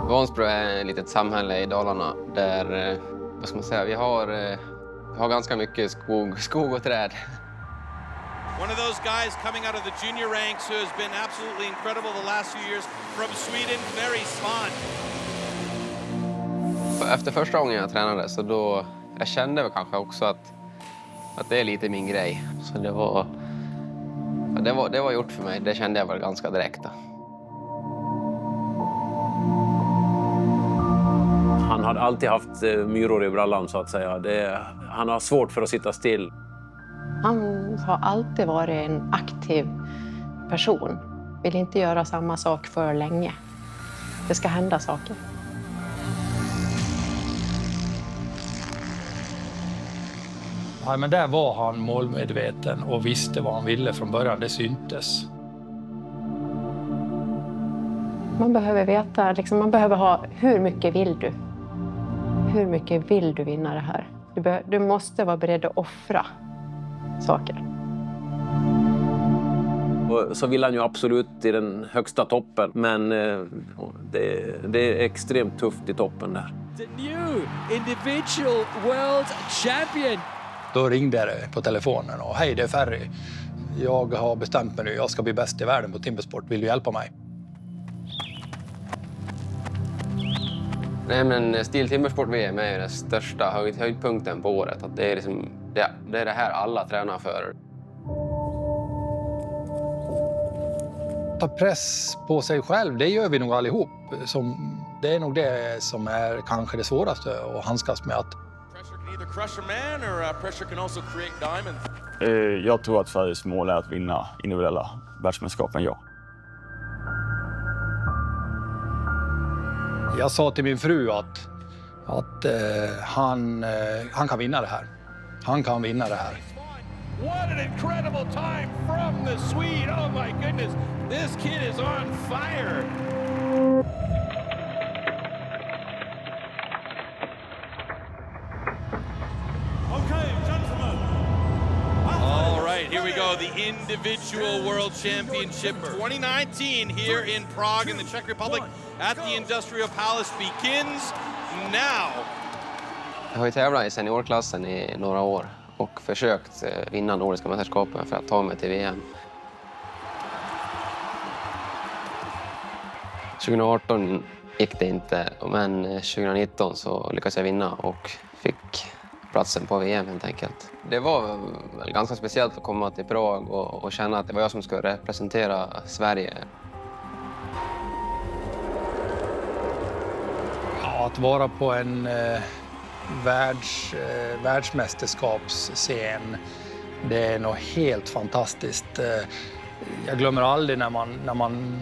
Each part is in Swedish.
Vansbro är ett litet samhälle i Dalarna där, vad ska man säga, vi har ganska mycket skog och träd. One of those guys coming out of the junior ranks who has been absolutely incredible the last few years from Sweden, Ferry Svan. Efter första gången jag tränade så då jag kände väl kanske också att det är lite min grej. Så det var gjort för mig. Det kände jag väl ganska direkt. Då. Han har alltid haft myror i brallan så att säga. Han har svårt för att sitta still. Han har alltid varit en aktiv person. Vill inte göra samma sak för länge. Det ska hända saker. Ja, men där var han målmedveten och visste vad han ville från början. Det syntes. Man behöver veta, man behöver ha hur mycket vill du? Hur mycket vill du vinna det här? Du måste vara beredd att offra saker. Och så vill han ju absolut till den högsta toppen, men det är extremt tufft i toppen där. The new individual world champion. Då ringde det på telefonen och hej, det är Ferry. Jag har bestämt mig nu, jag ska bli bäst i världen på timbersport. Vill du hjälpa mig? Nej, men Steel Timbersport-VM är den största höjdpunkten på året. Att det är det här alla tränar för. Ta press på sig själv, det gör vi nog allihop. Det är nog det som är kanske det svåraste att handskas med. Jag tror att Sveriges mål är att vinna individuella världsmästerskapen, ja. Jag sa till min fru att han kan vinna det här. Han kan vinna det här. What an incredible time from the Swede. Oh my goodness. This kid is on fire. Okay, gentlemen. All right, here we go. The individual world championship 2019 here in Prague in the Czech Republic at the Industrial Palace begins now. Jag har ju tävlat i seniorklassen i några år och försökt vinna nordiska mästerskapen för att ta mig till VM. 2018 gick det inte, men 2019 så lyckades jag vinna och fick platsen på VM helt enkelt. Det var väl ganska speciellt att komma till Prag och känna att det var jag som skulle representera Sverige. Ja, att vara på en världsmästerskapsscen, det är nog helt fantastiskt. Jag glömmer aldrig när man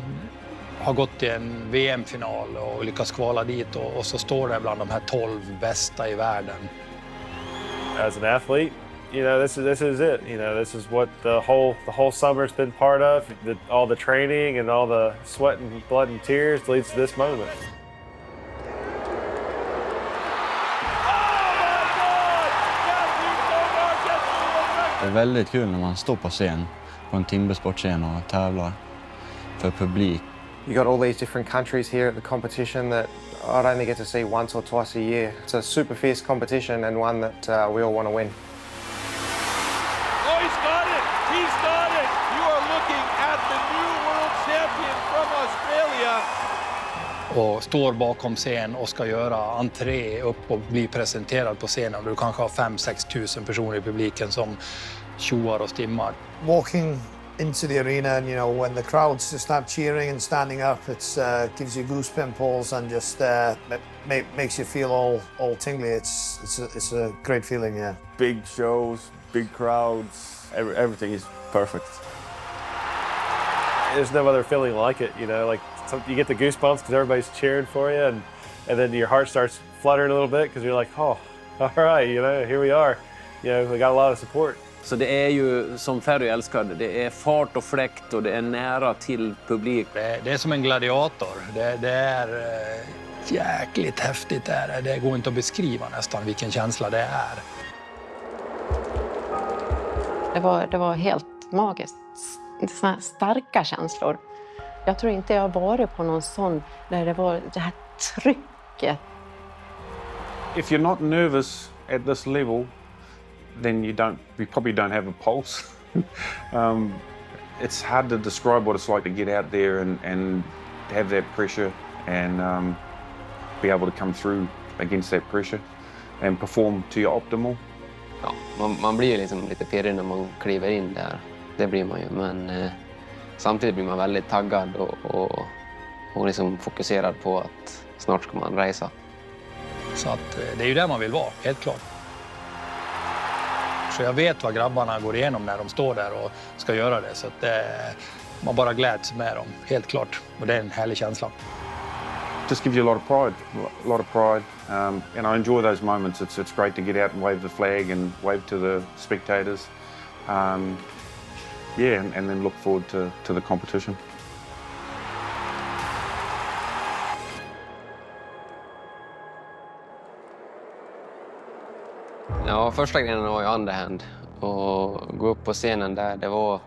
har gått till en VM-final och lyckats kvala dit och så står det bland de här 12 bästa i världen. As an athlete, this is it. This is what the whole summer's been part of. All the training and all the sweat and blood and tears leads to this moment. Det är väldigt kul när man står på scen, på en timbersportscen och tävlar för publik. You got all these different countries here at the competition that I'd only get to see once or twice a year. It's a super fierce competition and one that we all want to win. Oh, he's got it! He's got it! You are looking at the new world champion from Australia. Och står bakom scen och ska göra entré upp och bli presenterad på scenen. Du kanske har 5-6 tusen personer i publiken som tjoar och stimmar. Walking into the arena and when the crowds just start cheering and standing up, it gives you goose pimples and just makes you feel all tingly. It's a great feeling, yeah. Big shows, big crowds, everything is perfect. There's no other feeling like it, like you get the goosebumps because everybody's cheering for you, and then your heart starts fluttering a little bit because you're like, oh, all right, here we are. We got a lot of support. Så det är ju som Ferry älskade, det är fart och fläkt och det är nära till publik. Det är som en gladiator. Det är jäkligt häftigt. Det går inte att beskriva nästan vilken känsla det är. Det var helt magiskt. Såna starka känslor. Jag tror inte jag har varit på någon sån där det var det här trycket. If you're not nervous at this level, then you probably don't have a pulse. It's hard to describe what it's like to get out there and have that pressure and be able to come through against that pressure and perform to your optimal. Ja, man blir ju liksom lite pirrig när man kliver in där. Det blir man ju, men samtidigt blir man väldigt taggad och liksom fokuserad på att snart ska man resa. Så att det är ju där man vill vara, helt klart. Så jag vet vad grabbarna går igenom när de står där och ska göra det. Så att man bara gläds med dem, helt klart. Och det är en härlig känsla. Just gives you a lot of pride. And I enjoy those moments. It's great to get out and wave the flag and wave to the spectators. And then look forward to the competition. Ja, första grejen var ju underhand. Och gå upp på scenen där, jag kommer ihåg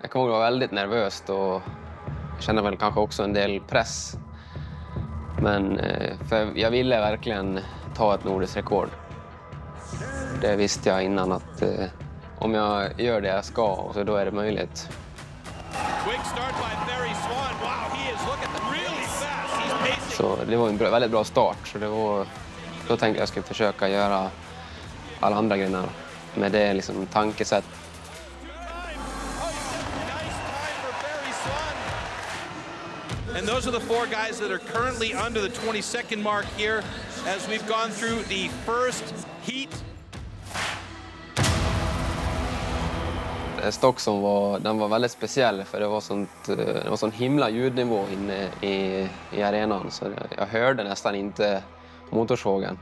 att jag var väldigt nervöst och kände väl kanske också en del press. Men för jag ville verkligen ta ett nordiskt rekord. Det visste jag innan att om jag gör det jag ska, så då är det möjligt. Så det var en väldigt bra start. Så då tänkte jag skulle försöka göra alla andra grejer med det liksom tankesätt. And those are the four guys that are currently under the 20-second mark here as we've gone through the first heat. Stockson var väldigt speciell, för det var sån himla ljudnivå inne i arenan, så jag hörde nästan inte motorsågen.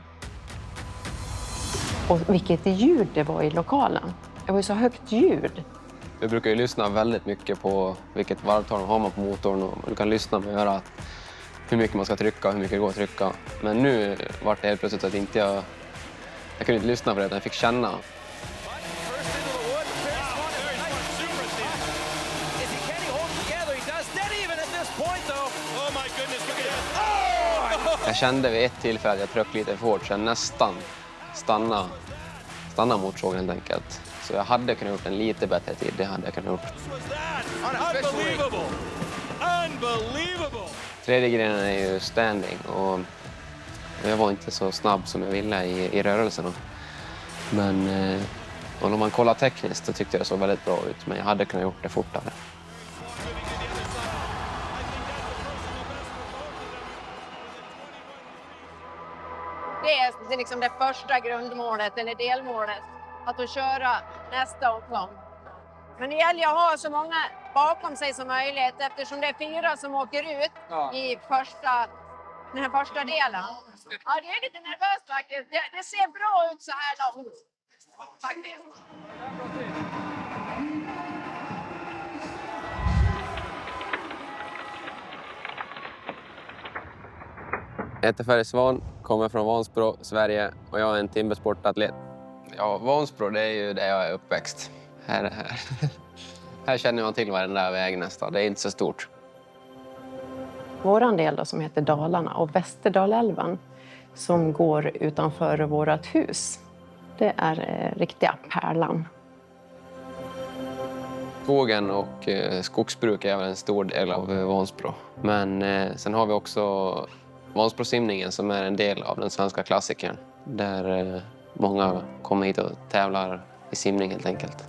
Och vilket ljud det var i lokalen. Det var ju så högt ljud. Vi brukar ju lyssna väldigt mycket på vilket varvtal har man på motorn, och du kan lyssna med örat hur mycket man ska trycka och hur mycket det går att trycka. Men nu var det helt plötsligt att jag kunde inte lyssna på det, utan jag fick känna. Jag kände vid ett tillfälle att jag tryckte lite för hårt, så jag nästan stanna motorsågen helt enkelt. Så jag hade kunnat gjort en lite bättre tid, det hade jag kunnat gjort. Tredje grejen är ju standing, och jag var inte så snabb som jag ville i rörelserna. Men om man kollar tekniskt så tyckte jag det såg väldigt bra ut, men jag hade kunnat gjort det fortare. Det är liksom det första grundmålet, eller delmålet, att köra nästa omgång. Men det gäller att ha så många bakom sig som möjligt, eftersom det är 4 som åker ut i den här första delen. Ja, det är lite nervöst faktiskt. Det ser bra ut så här långt, faktiskt. Jag heter Ferry Svan, kommer från Vansbro, Sverige, och jag är en timbersportatlet. Ja, Vansbro, det är ju där jag är uppväxt. Här känner man till varenda väg nästan, det är inte så stort. Våran del då, som heter Dalarna, och Västerdalälven som går utanför vårat hus, det är riktiga pärlan. Skogen och skogsbruk är väl en stor del av Vansbro. Men sen har vi också Vansbrosimningen som är en del av den svenska klassikern. Där många kommer hit och tävlar i simning helt enkelt.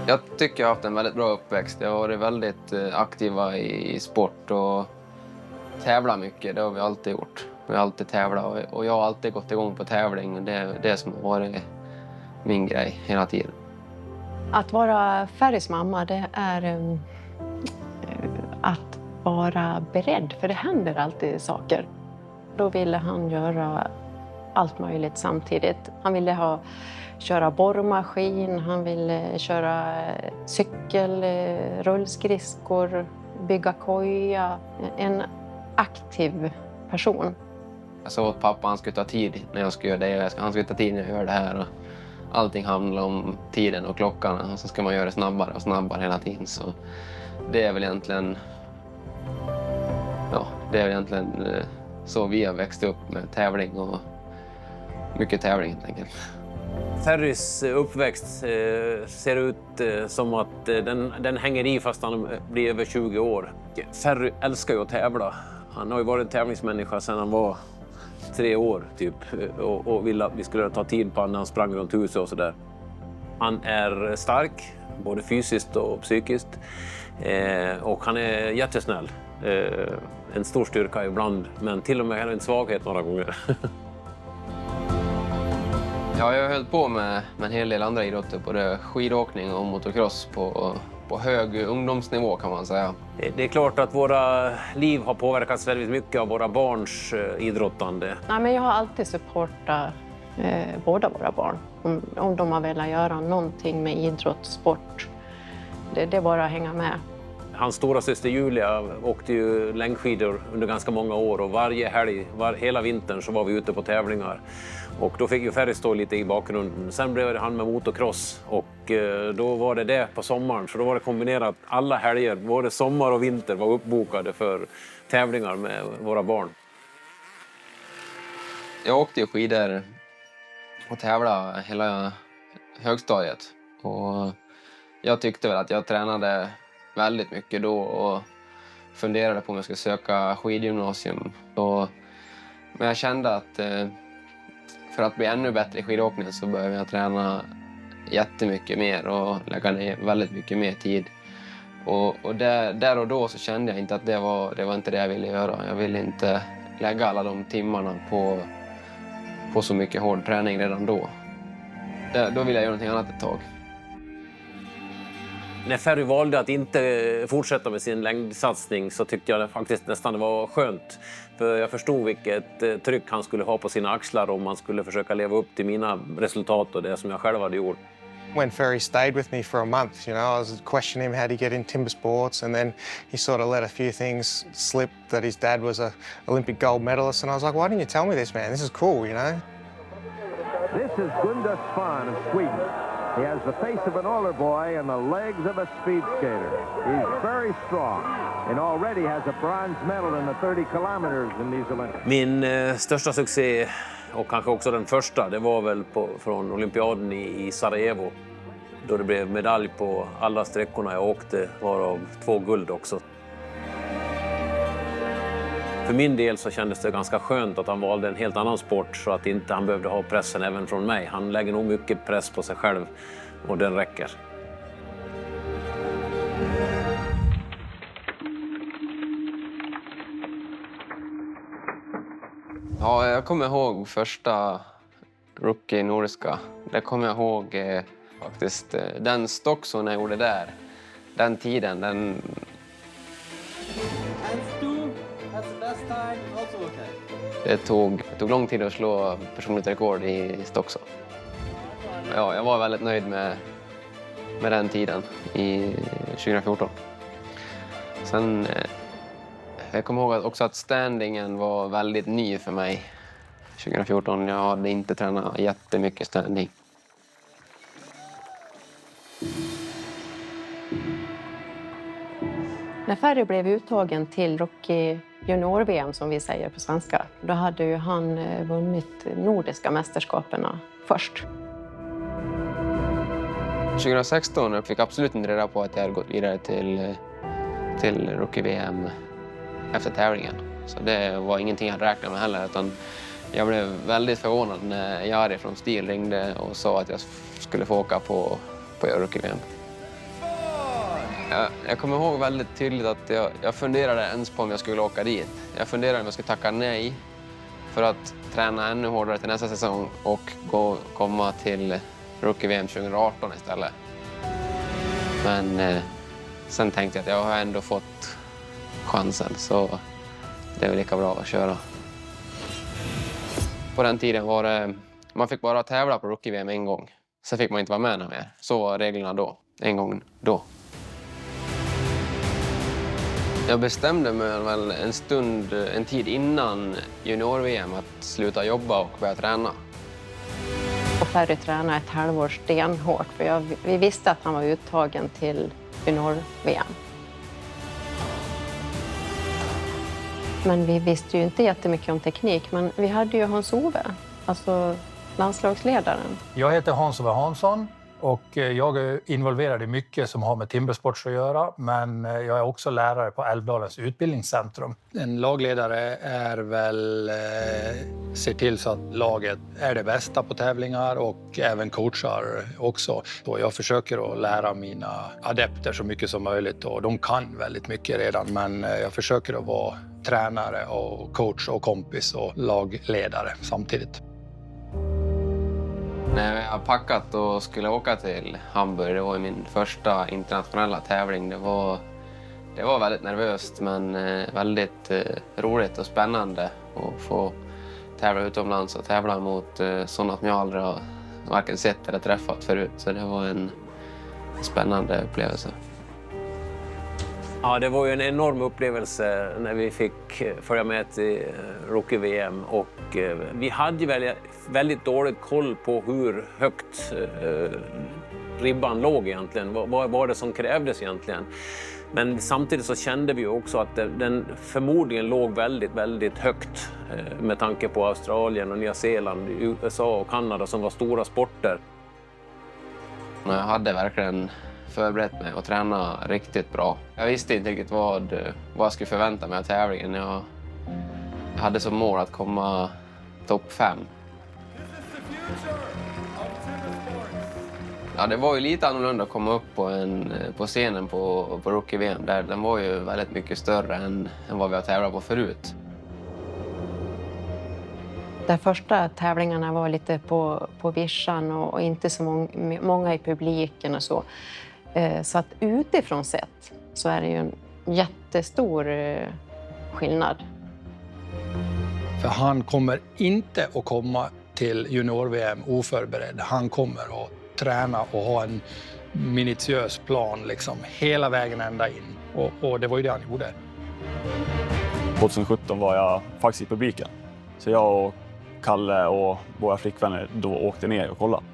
Jag tycker jag har haft en väldigt bra uppväxt. Jag har varit väldigt aktiva i sport och tävlat mycket. Det har vi alltid gjort. Vi har alltid tävlat och jag har alltid gått igång på tävling. Det är det som har varit min grej hela tiden. Att vara Ferrys mamma, det är att vara beredd, för det händer alltid saker. Då ville han göra allt möjligt samtidigt. Han ville köra borrmaskin, han ville köra cykel, rullskridskor, bygga koja. En aktiv person. Jag sa åt pappa han skulle ta tid när jag skulle göra det. Han skulle ta tid när jag gör det här. Och allting handlar om tiden och klockan. Och så ska man göra det snabbare och snabbare hela tiden. Så det är väl egentligen... Ja, det är väl egentligen så vi har växt upp med tävling och mycket tävling helt enkelt. Ferrys uppväxt ser ut som att den hänger i fast han blir över 20 år. Ferry älskar ju att tävla. Han har ju varit tävlingsmänniska sedan han var 3 år typ och ville att vi skulle ta tid på honom när han sprang runt huset och sådär. Han är stark, både fysiskt och psykiskt. Och han är jättesnäll. En stor styrka ibland, men till och med en svaghet några gånger. Ja, jag har hållit på med en hel del andra idrotter, både skidåkning och motocross på hög ungdomsnivå kan man säga. Det är klart att våra liv har påverkats väldigt mycket av våra barns idrottande. Nej, men jag har alltid supportat båda våra barn. Om de har velat göra någonting med idrott och sport. Det är bara att hänga med. Hans stora syster Julia åkte ju längdskidor under ganska många år och varje helg, hela vintern så var vi ute på tävlingar. Och då fick ju Ferry stå lite i bakgrunden. Sen blev det han med motocross och då var det på sommaren. Så då var det kombinerat alla helger, både sommar och vinter var uppbokade för tävlingar med våra barn. Jag åkte ju skidor och tävlade hela högstadiet. Och jag tyckte väl att jag tränade väldigt mycket då och funderade på om jag skulle söka skidgymnasium. Men jag kände att för att bli ännu bättre i skidåkning så behöver jag träna jättemycket mer och lägga ner väldigt mycket mer tid. Och där och då så kände jag inte att det var inte det jag ville göra. Jag ville inte lägga alla de timmarna på så mycket hård träning redan då. Då ville jag göra någonting annat ett tag. När Ferry valde att inte fortsätta med sin längdsatsning så tyckte jag faktiskt nästan det var skönt. För jag förstod vilket tryck han skulle ha på sina axlar om man skulle försöka leva upp till mina resultat och det som jag själv hade gjort. When Ferry stayed with me for a month, I was questioning him how to get in timber sports, and then he sort of let a few things slip that his dad was a Olympic gold medalist, and I was like, why didn't you tell me this, man? This is cool, This is Gunde Svan of Sweden. He has the face of an older boy and the legs of a speed skater. He's very strong and already has a bronze medal in the 30 kilometers in these Olympics. Min största succé, och kanske också den första, det var väl från olympiaden i Sarajevo. Då det blev medalj på alla sträckorna jag åkte, varav 2 guld också. För min del så kändes det ganska skönt att han valde en helt annan sport så att inte han behövde ha pressen även från mig. Han lägger nog mycket press på sig själv och den räcker. Ja, jag kommer ihåg första rookie nordiska. Det kommer jag ihåg faktiskt. Den stock som jag gjorde där, den tiden, den... Det tog lång tid att slå personligt rekord i Stockso. Ja, jag var väldigt nöjd med den tiden i 2014. Sen jag kommer ihåg också att standingen var väldigt ny för mig 2014. Jag hade inte tränat jättemycket standing. När Ferry blev uttagen till Rookie junior-VM, som vi säger på svenska, då hade ju han vunnit nordiska mästerskaperna först. 2016 fick jag absolut inte reda på att jag hade gått vidare till Rookie-VM efter tävlingen. Så det var ingenting jag räknade med heller, utan jag blev väldigt förvånad när Jari från Stil ringde och sa att jag skulle få åka på Rookie-VM. Jag kommer ihåg väldigt tydligt att jag funderade ens på om jag skulle åka dit. Jag funderade om jag skulle tacka nej för att träna ännu hårdare till nästa säsong och komma till Rookie-VM 2018 istället. Men sen tänkte jag att jag har ändå fått chansen, så det är väl lika bra att köra. På den tiden var det, man fick bara tävla på Rookie-VM en gång. Sen fick man inte vara med mer. Så var reglerna då, en gång då. Jag bestämde mig väl en tid innan junior-VM att sluta jobba och börja träna. Och Ferry tränade ett halvår stenhårt för vi visste att han var uttagen till junior-VM. Men vi visste ju inte jättemycket om teknik, men vi hade ju Hans-Ove, alltså landslagsledaren. Jag heter Hans-Ove Hansson och jag är involverad i mycket som har med timbersport att göra, men jag är också lärare på Älvdalens utbildningscentrum. En lagledare är väl ser till så att laget är det bästa på tävlingar och även coachar också. Så jag försöker att lära mina adepter så mycket som möjligt och de kan väldigt mycket redan, men jag försöker att vara tränare och coach och kompis och lagledare samtidigt. När jag packat och skulle åka till Hamburg, det var min första internationella tävling. Det var väldigt nervöst men väldigt roligt och spännande att få tävla utomlands och tävla mot sådana som jag aldrig har varken sett eller träffat förut. Så det var en spännande upplevelse. Ja, det var ju en enorm upplevelse när vi fick följa med till Rookie-VM och vi hade ju väldigt dåligt koll på hur högt ribban låg egentligen. Vad var det som krävdes egentligen? Men samtidigt så kände vi också att den förmodligen låg väldigt, väldigt högt med tanke på Australien och Nya Zeeland, USA och Kanada som var stora sporter. Jag hade verkligen förberett mig och träna riktigt bra. Jag visste inte riktigt vad jag skulle förvänta mig av tävlingen. Jag hade som mål att komma topp 5. Ja, det var ju lite annorlunda att komma upp på scenen på Rookie-VM. Den var ju väldigt mycket större än vad vi har tävlat på förut. De första tävlingarna var lite på vischan och inte så många i publiken och så. Så att utifrån sett så är det ju en jättestor skillnad. För han kommer inte att komma till junior-VM oförberedd. Han kommer att träna och ha en minutiös plan liksom, hela vägen ända in. Och det var ju det han gjorde. 2017 var jag faktiskt i publiken. Så jag och Kalle och våra flickvänner då åkte ner och kollade.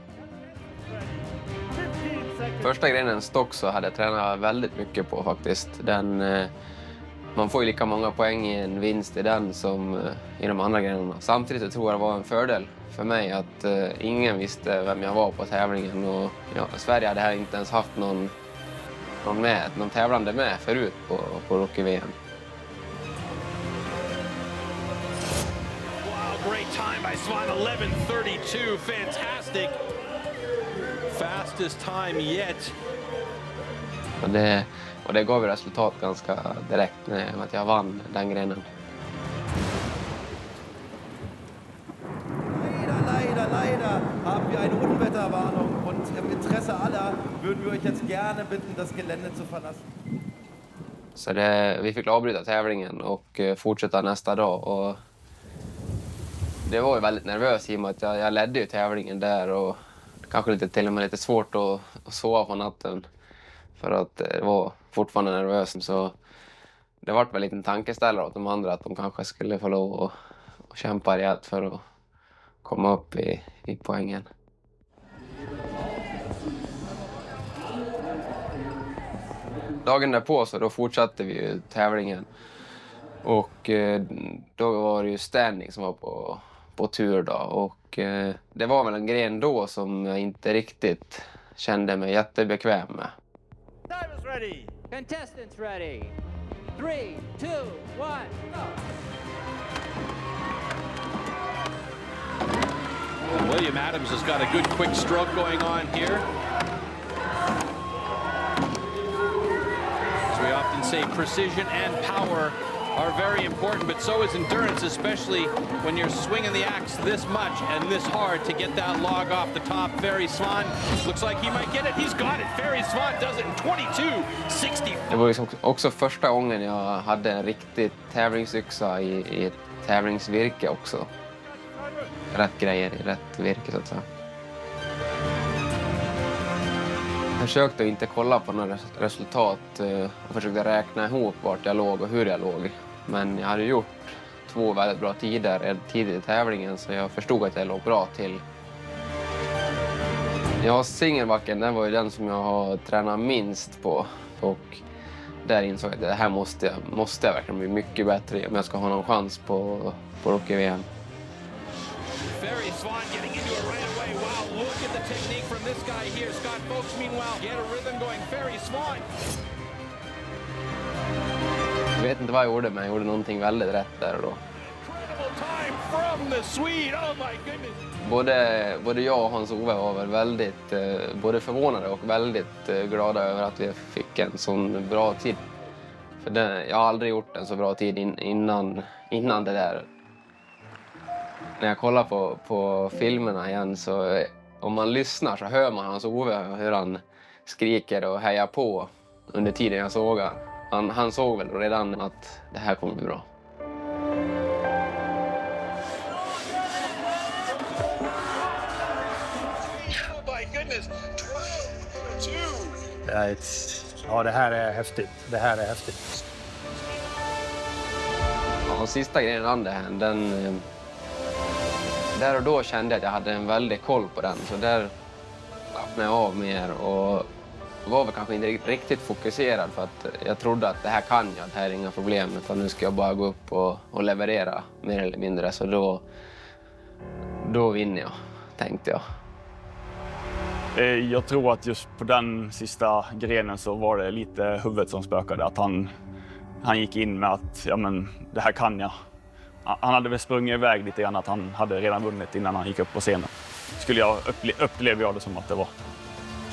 Första grenen stock så hade jag tränat väldigt mycket på faktiskt. Man får ju lika många poäng i en vinst i den som i de andra grenarna. Samtidigt tror jag det var en fördel för mig att ingen visste vem jag var på tävlingen. Och, Sverige hade här inte ens haft någon tävlande med förut på Rookie-VM. Wow, great time by Svan, 11:32, fantastic. Fastest time yet. Och det gav resultat ganska direkt med att jag vann den grenen. Leider haben wir eine Unwetterwarnung und im Interesse aller würden wir euch jetzt gerne bitten, das Gelände zu verlassen. Så vi fick avbryta tävlingen och fortsätta nästa dag. Och det var ju väldigt nervöst i och med att jag ledde ju tävlingen där och kanske till och med lite svårt att sova på natten för att det var fortfarande nervöst. Så det var väl en tankeställare åt de andra att de kanske skulle få lov att kämpa rejält för att komma upp i poängen. Dagen därpå så då fortsatte vi ju tävlingen och då var det ju standing som var på tur då och det var väl en gren då som jag inte riktigt kände mig jättebekväm med. Time is ready. Contestants ready. 3, 2, 1, go. William Adams has got a good quick stroke going on here. As we often say, precision and power are very important, but so is endurance, especially when you're swinging the axe this much and this hard to get that log off the top. Ferry Svan looks like he might get it. He's got it. Ferry Svan does it in 22:60. Det var liksom också första gången jag hade en riktig tävlingsyxa i ett tävlingsvirke också. Rätt grejer i rätt virke så att säga. Jag försökte inte kolla på några resultat och försökte räkna ihop vart jag låg och hur jag låg. Men jag hade gjort 2 väldigt bra tider tidigt i tävlingen så jag förstod att jag låg bra till. Ja, singelbacken, den var ju den som jag har tränat minst på. Och där insåg jag att det här måste jag verkligen bli mycket bättre om jag ska ha någon chans på Rookie-VM. Ferry Swan getting into it right away. Wow, look at the technique from this guy here. Scott Folks, meanwhile, get a rhythm going. Ferry Swan. Jag vet inte vad jag gjorde, men jag gjorde någonting väldigt rätt där och då. Incredible time from the Swede. Oh my goodness. Både jag och Hans-Ove var väl väldigt både förvånade och väldigt glada över att vi fick en sån bra tid. För jag har aldrig gjort en så bra tid innan det där. När jag kollar på filmerna igen så om man lyssnar så hör man Hans-Ove hur han skriker och hejar på under tiden jag såg. Han såg väl redan att det här kommer bli bra. Ja, det här är häftigt. Det här är häftigt. Ja, och sista grejen underhand, där och då kände jag att jag hade en väldig koll på den. Så där slappnade jag av mer och var väl kanske inte riktigt fokuserad för att jag trodde att det här kan jag, det här är inga problem. Utan nu ska jag bara gå upp och leverera mer eller mindre. Så då vinner jag, tänkte jag. Jag tror att just på den sista grenen så var det lite huvudet som spökade. Att han gick in med att ja, men, det här kan jag. Han hade väl sprungit iväg lite grann att han hade redan vunnit innan han gick upp på scenen. Upplevde jag det som att det var.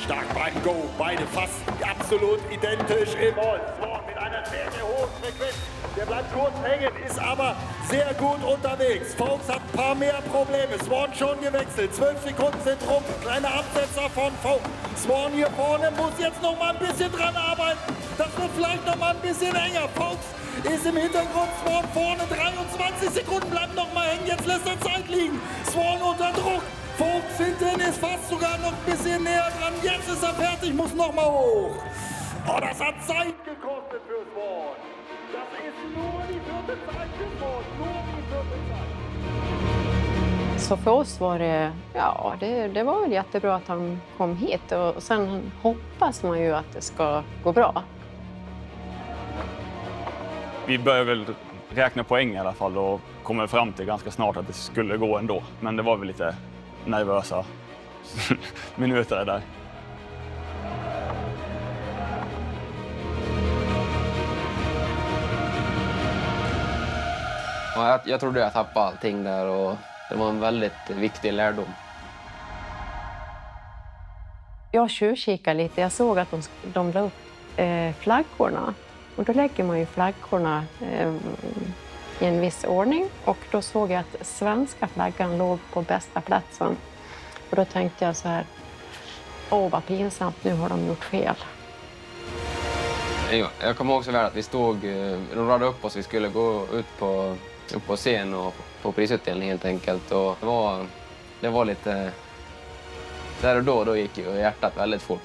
Stark beim Go, beide fast absolut identisch im Mål. Swan mit einer sehr, sehr hohen Frequenz. Der bleibt kurz hängen, ist aber sehr gut unterwegs. Folks hat ein paar mehr Probleme. Swan schon gewechselt. 12 Sekunden sind rum. Kleine Absetzer von Folks. Swan hier vorne muss jetzt noch mal ein bisschen dran arbeiten. Das wird vielleicht noch mal ein bisschen enger. Folks ist im Hintergrund. Swan vorne 23 Sekunden bleibt noch mal hängen. Jetzt lässt er Zeit liegen. Swan unter Druck. Folks hinten ist fast sogar noch ein bisschen näher dran. Jetzt ist er fertig, muss noch mal hoch. Oh, das hat Zeit gekostet für Swan. Das ist nur die 4. Zeit für Swan. Nur die 4. Zeit. Så för oss var det var väl jättebra att han kom hit. Och sen hoppas man ju att det ska gå bra. Vi började väl räkna poäng i alla fall och kommer fram till ganska snart att det skulle gå ändå. Men det var väl lite nervösa minuter där. Ja, jag trodde jag tappade allting där och det var en väldigt viktig lärdom. Jag tjuvkikade lite. Jag såg att de la upp flaggorna. Och då lägger man ju flaggorna i en viss ordning. Och då såg jag att svenska flaggan låg på bästa platsen. Och då tänkte jag så här, åh vad pinsamt, nu har de gjort fel. Jag kommer också väl att vi stod, de radade upp oss, vi skulle gå upp på scen och på prisutdelning helt enkelt. Och det var lite, där och då gick ju hjärtat väldigt fort.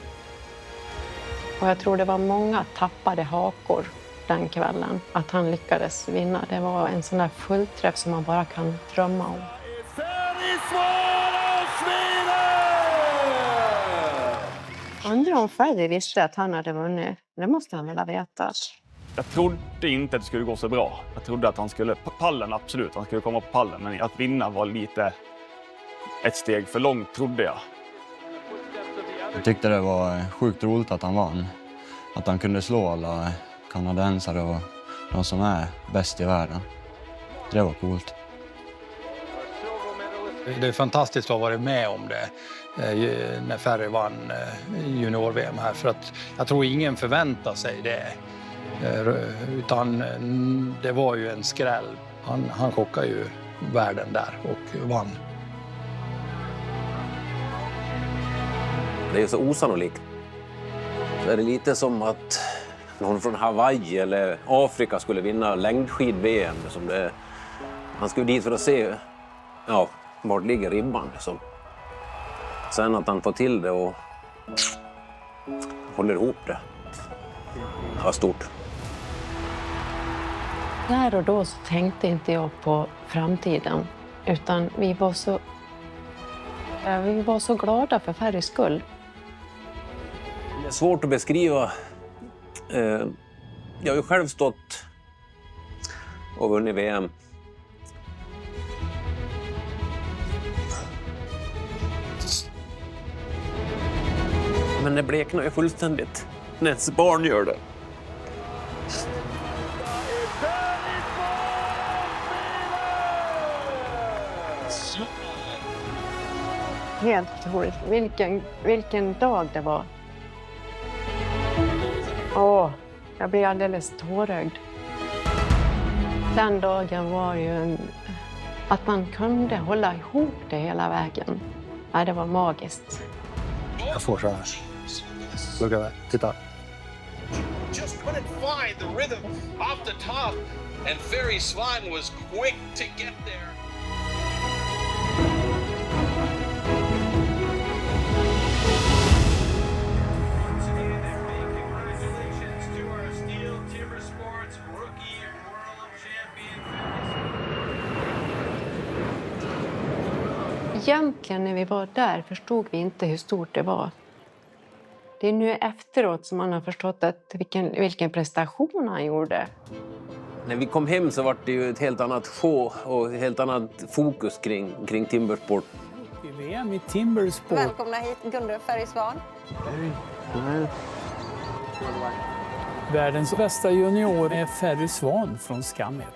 Och jag tror det var många tappade hakor den kvällen, att han lyckades vinna. Det var en sån där fullträff som man bara kan drömma om. Undrar om Ferry visste att han hade vunnit. Det måste han väl ha vetat. Jag trodde inte att det skulle gå så bra. Jag trodde att han skulle, pallen absolut, han skulle komma på pallen. Men att vinna var lite ett steg för långt, trodde jag. Jag tyckte det var sjukt roligt att han vann. Att han kunde slå alla kanadensare och de som är bäst i världen. Det var coolt. Det är fantastiskt att ha varit med om det när Ferry vann junior-VM här. För att jag tror ingen förväntar sig det. Utan det var ju en skräll. Han chockade ju världen där och vann. Det är så osannolikt. Det är lite som att någon från Hawaii eller Afrika skulle vinna längdskid-VM. Han skulle dit för att se var ligger ribban. Sen att han får till det och håller ihop det. Det var stort. Där och då så tänkte inte jag på framtiden, utan vi var så glada för Ferrys skull. Det är svårt att beskriva. Jag har ju själv stått och vunnit VM. Men det bleknar ju fullständigt när ens barn gör det. Helt otroligt. Vilken dag det var. Jag blev alldeles tårögd. Den dagen var ju att man kunde hålla ihop det hela vägen. Ja, det var magiskt. Jag får så här. Lugga där. Titta. Just couldn't find the rhythm off the top, and Ferry Swan was quick to get there. Egentligen när vi var där förstod vi inte hur stort det var. Det är nu efteråt som man har förstått att vilken prestation han gjorde. När vi kom hem så var det ju ett helt annat show och ett helt annat fokus kring timbersport. VM i timbersport. Välkomna hit Gunde Ferry Swan. Världens bästa junior är Ferry Swan från Skammet.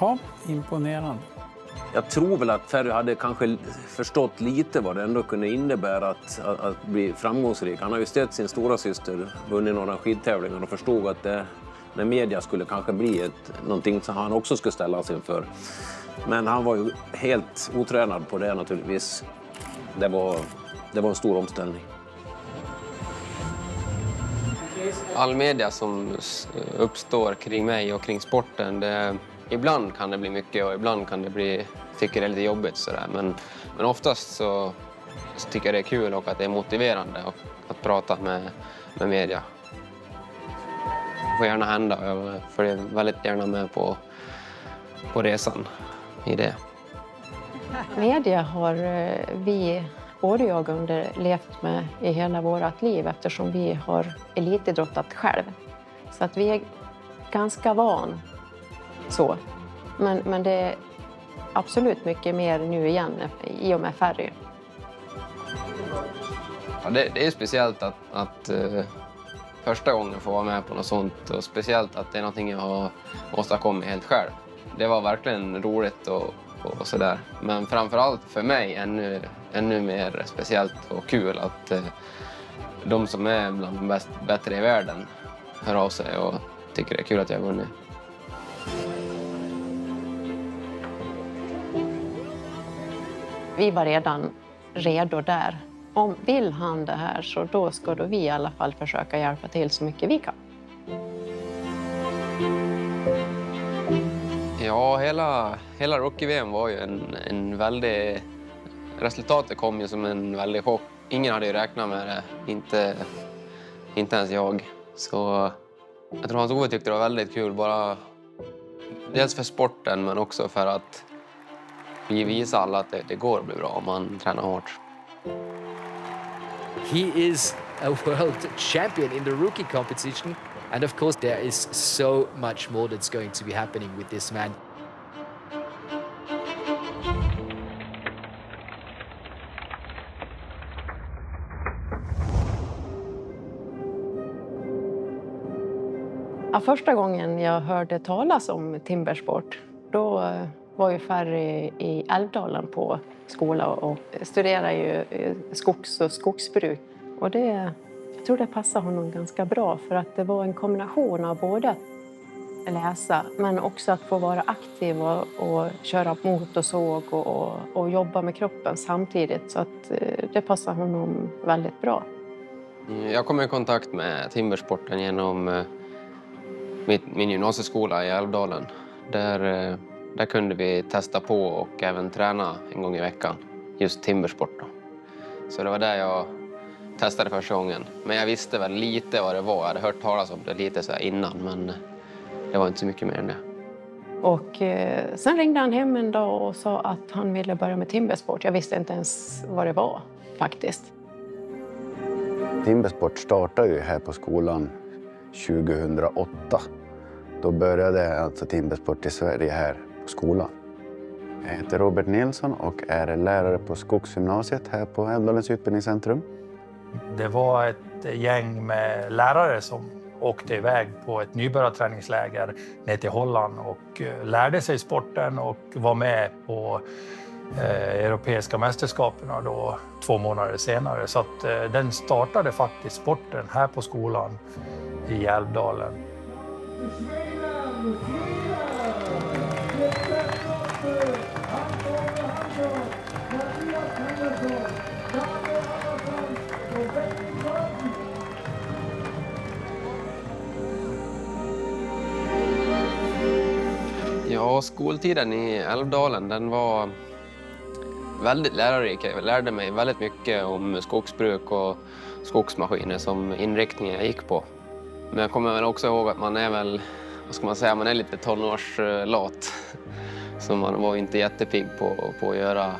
Ja, imponerande. Jag tror väl att Ferry hade kanske förstått lite vad det ändå kunde innebära att bli framgångsrik. Han har ju stött sin stora syster, vunnit några skidtävlingar och förstod att när media skulle kanske bli någonting som han också skulle ställas inför. Men han var ju helt otränad på det naturligtvis. Det var en stor omställning. All media som uppstår kring mig och kring sporten, ibland kan det bli mycket och ibland kan det bli, tycker det är lite jobbigt sådär. Men oftast så tycker jag det är kul och att det är motiverande att prata med media. Det får gärna hända och jag följer väldigt gärna med på resan i det. Media har både jag och Gunde levt med i hela vårt liv eftersom vi har elitidrottat själv. Så att vi är ganska van så. Men det är absolut mycket mer nu igen i och med Ferry. Ja, det är speciellt att första gången få vara med på något sånt och speciellt att det är någonting jag har åstadkommit helt själv. Det var verkligen roligt och sådär. Men framförallt för mig ännu mer speciellt och kul att de som är bland de bättre i världen hör av sig och tycker det är kul att jag har vunnit. Vi var redan redo där. Om vill han det här så då ska vi i alla fall försöka hjälpa till så mycket vi kan. Ja, hela Rookie-VM var ju en väldig... Resultatet kom ju som en väldig chock. Ingen hade ju räknat med det, inte ens jag. Så jag tror Hans-Ove tyckte det var väldigt kul, bara dels för sporten men också för att vi visar alla att det går att bli bra om man tränar hårt. He is a world champion in the rookie competition. And of course, there is so much more that's going to be happening with this man. Ja, första gången jag hörde talas om timbersport, då var ju Ferry i Älvdalen på skola och studerade ju skogsbruk. Och jag tror det passade honom ganska bra för att det var en kombination av både att läsa men också att få vara aktiv och köra motorsåg och jobba med kroppen samtidigt. Så att det passade honom väldigt bra. Jag kom i kontakt med timbersporten genom min gymnasieskola i Älvdalen. Där kunde vi testa på och även träna en gång i veckan just timbersport då. Så det var där jag testade första gången. Men jag visste väl lite vad det var. Jag hade hört talas om det lite så här innan, men det var inte så mycket mer än det. Och sen ringde han hem en dag och sa att han ville börja med timbersport. Jag visste inte ens vad det var faktiskt. Timbersport startade ju här på skolan 2008. Då började alltså timbersport i Sverige här på skolan. Jag heter Robert Nilsson och är lärare på Skogsgymnasiet här på Älvdalens utbildningscentrum. Det var ett gäng med lärare som åkte iväg på ett nybörjarträningsläger ner till Holland och lärde sig sporten och var med på europeiska mästerskapen då 2 månader senare. Så att den startade faktiskt sporten här på skolan i Älvdalen. Ja, skoltiden i Älvdalen, den var väldigt lärorik. Jag lärde mig väldigt mycket om skogsbruk och skogsmaskiner som inriktningen jag gick på. Men jag kommer väl också ihåg att man är väl, vad ska man säga, man är lite tonårslat. Så man var inte jättepigg på att göra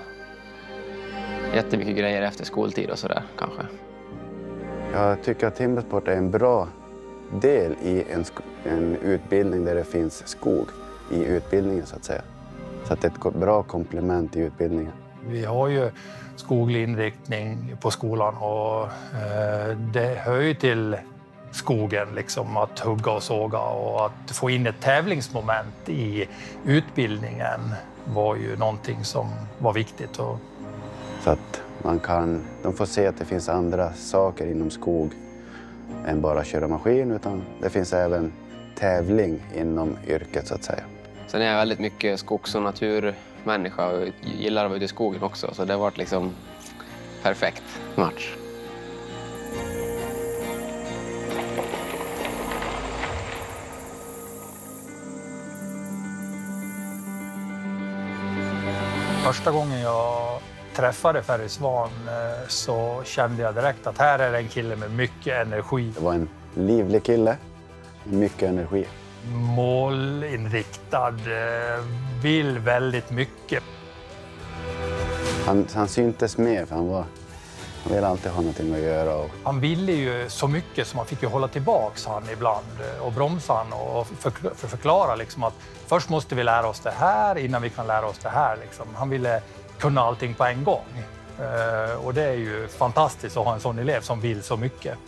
jättemycket grejer efter skoltid och sådär kanske. Jag tycker att timbersport är en bra del i en utbildning där det finns skog i utbildningen så att säga. Så att det är ett bra komplement i utbildningen. Vi har ju skoglig inriktning på skolan och det hör ju till skogen liksom att hugga och såga och att få in ett tävlingsmoment i utbildningen var ju någonting som var viktigt. Så att de får se att det finns andra saker inom skog än bara köra maskin, utan det finns även tävling inom yrket så att säga. Sen är jag väldigt mycket skogs- och naturmänniska och gillar att vara ute i skogen också, så det var liksom perfekt match. Första gången jag träffade Ferry Svan så kände jag direkt att här är en kille med mycket energi. Det var en livlig kille, mycket energi. Målinriktad, vill väldigt mycket. Han syntes mer för han ville alltid ha någonting att göra. Han ville ju så mycket som man fick ju hålla tillbaks han ibland och bromsa han och förklara liksom att först måste vi lära oss det här innan vi kan lära oss det här. Liksom. Han ville kunna allting på en gång. Och det är ju fantastiskt att ha en sån elev som vill så mycket.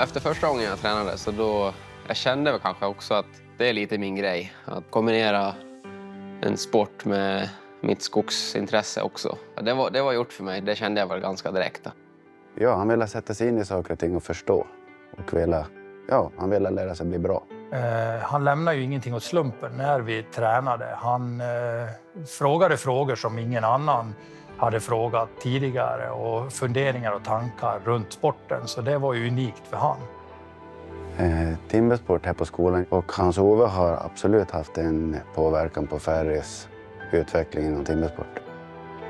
Efter första gången jag tränade så då jag kände väl kanske också att det är lite min grej. Att kombinera en sport med mitt skogsintresse också. Det var gjort för mig, det kände jag väl ganska direkt. Ja, han ville sätta sig in i saker och ting och förstå. Och han ville lära sig bli bra. Han lämnade ju ingenting åt slumpen när vi tränade. Han frågade frågor som ingen annan hade frågat tidigare och funderingar och tankar runt sporten. Så det var ju unikt för han. Timbersport här på skolan och Hans-Ove har absolut haft en påverkan på Ferrys utveckling inom timbersport.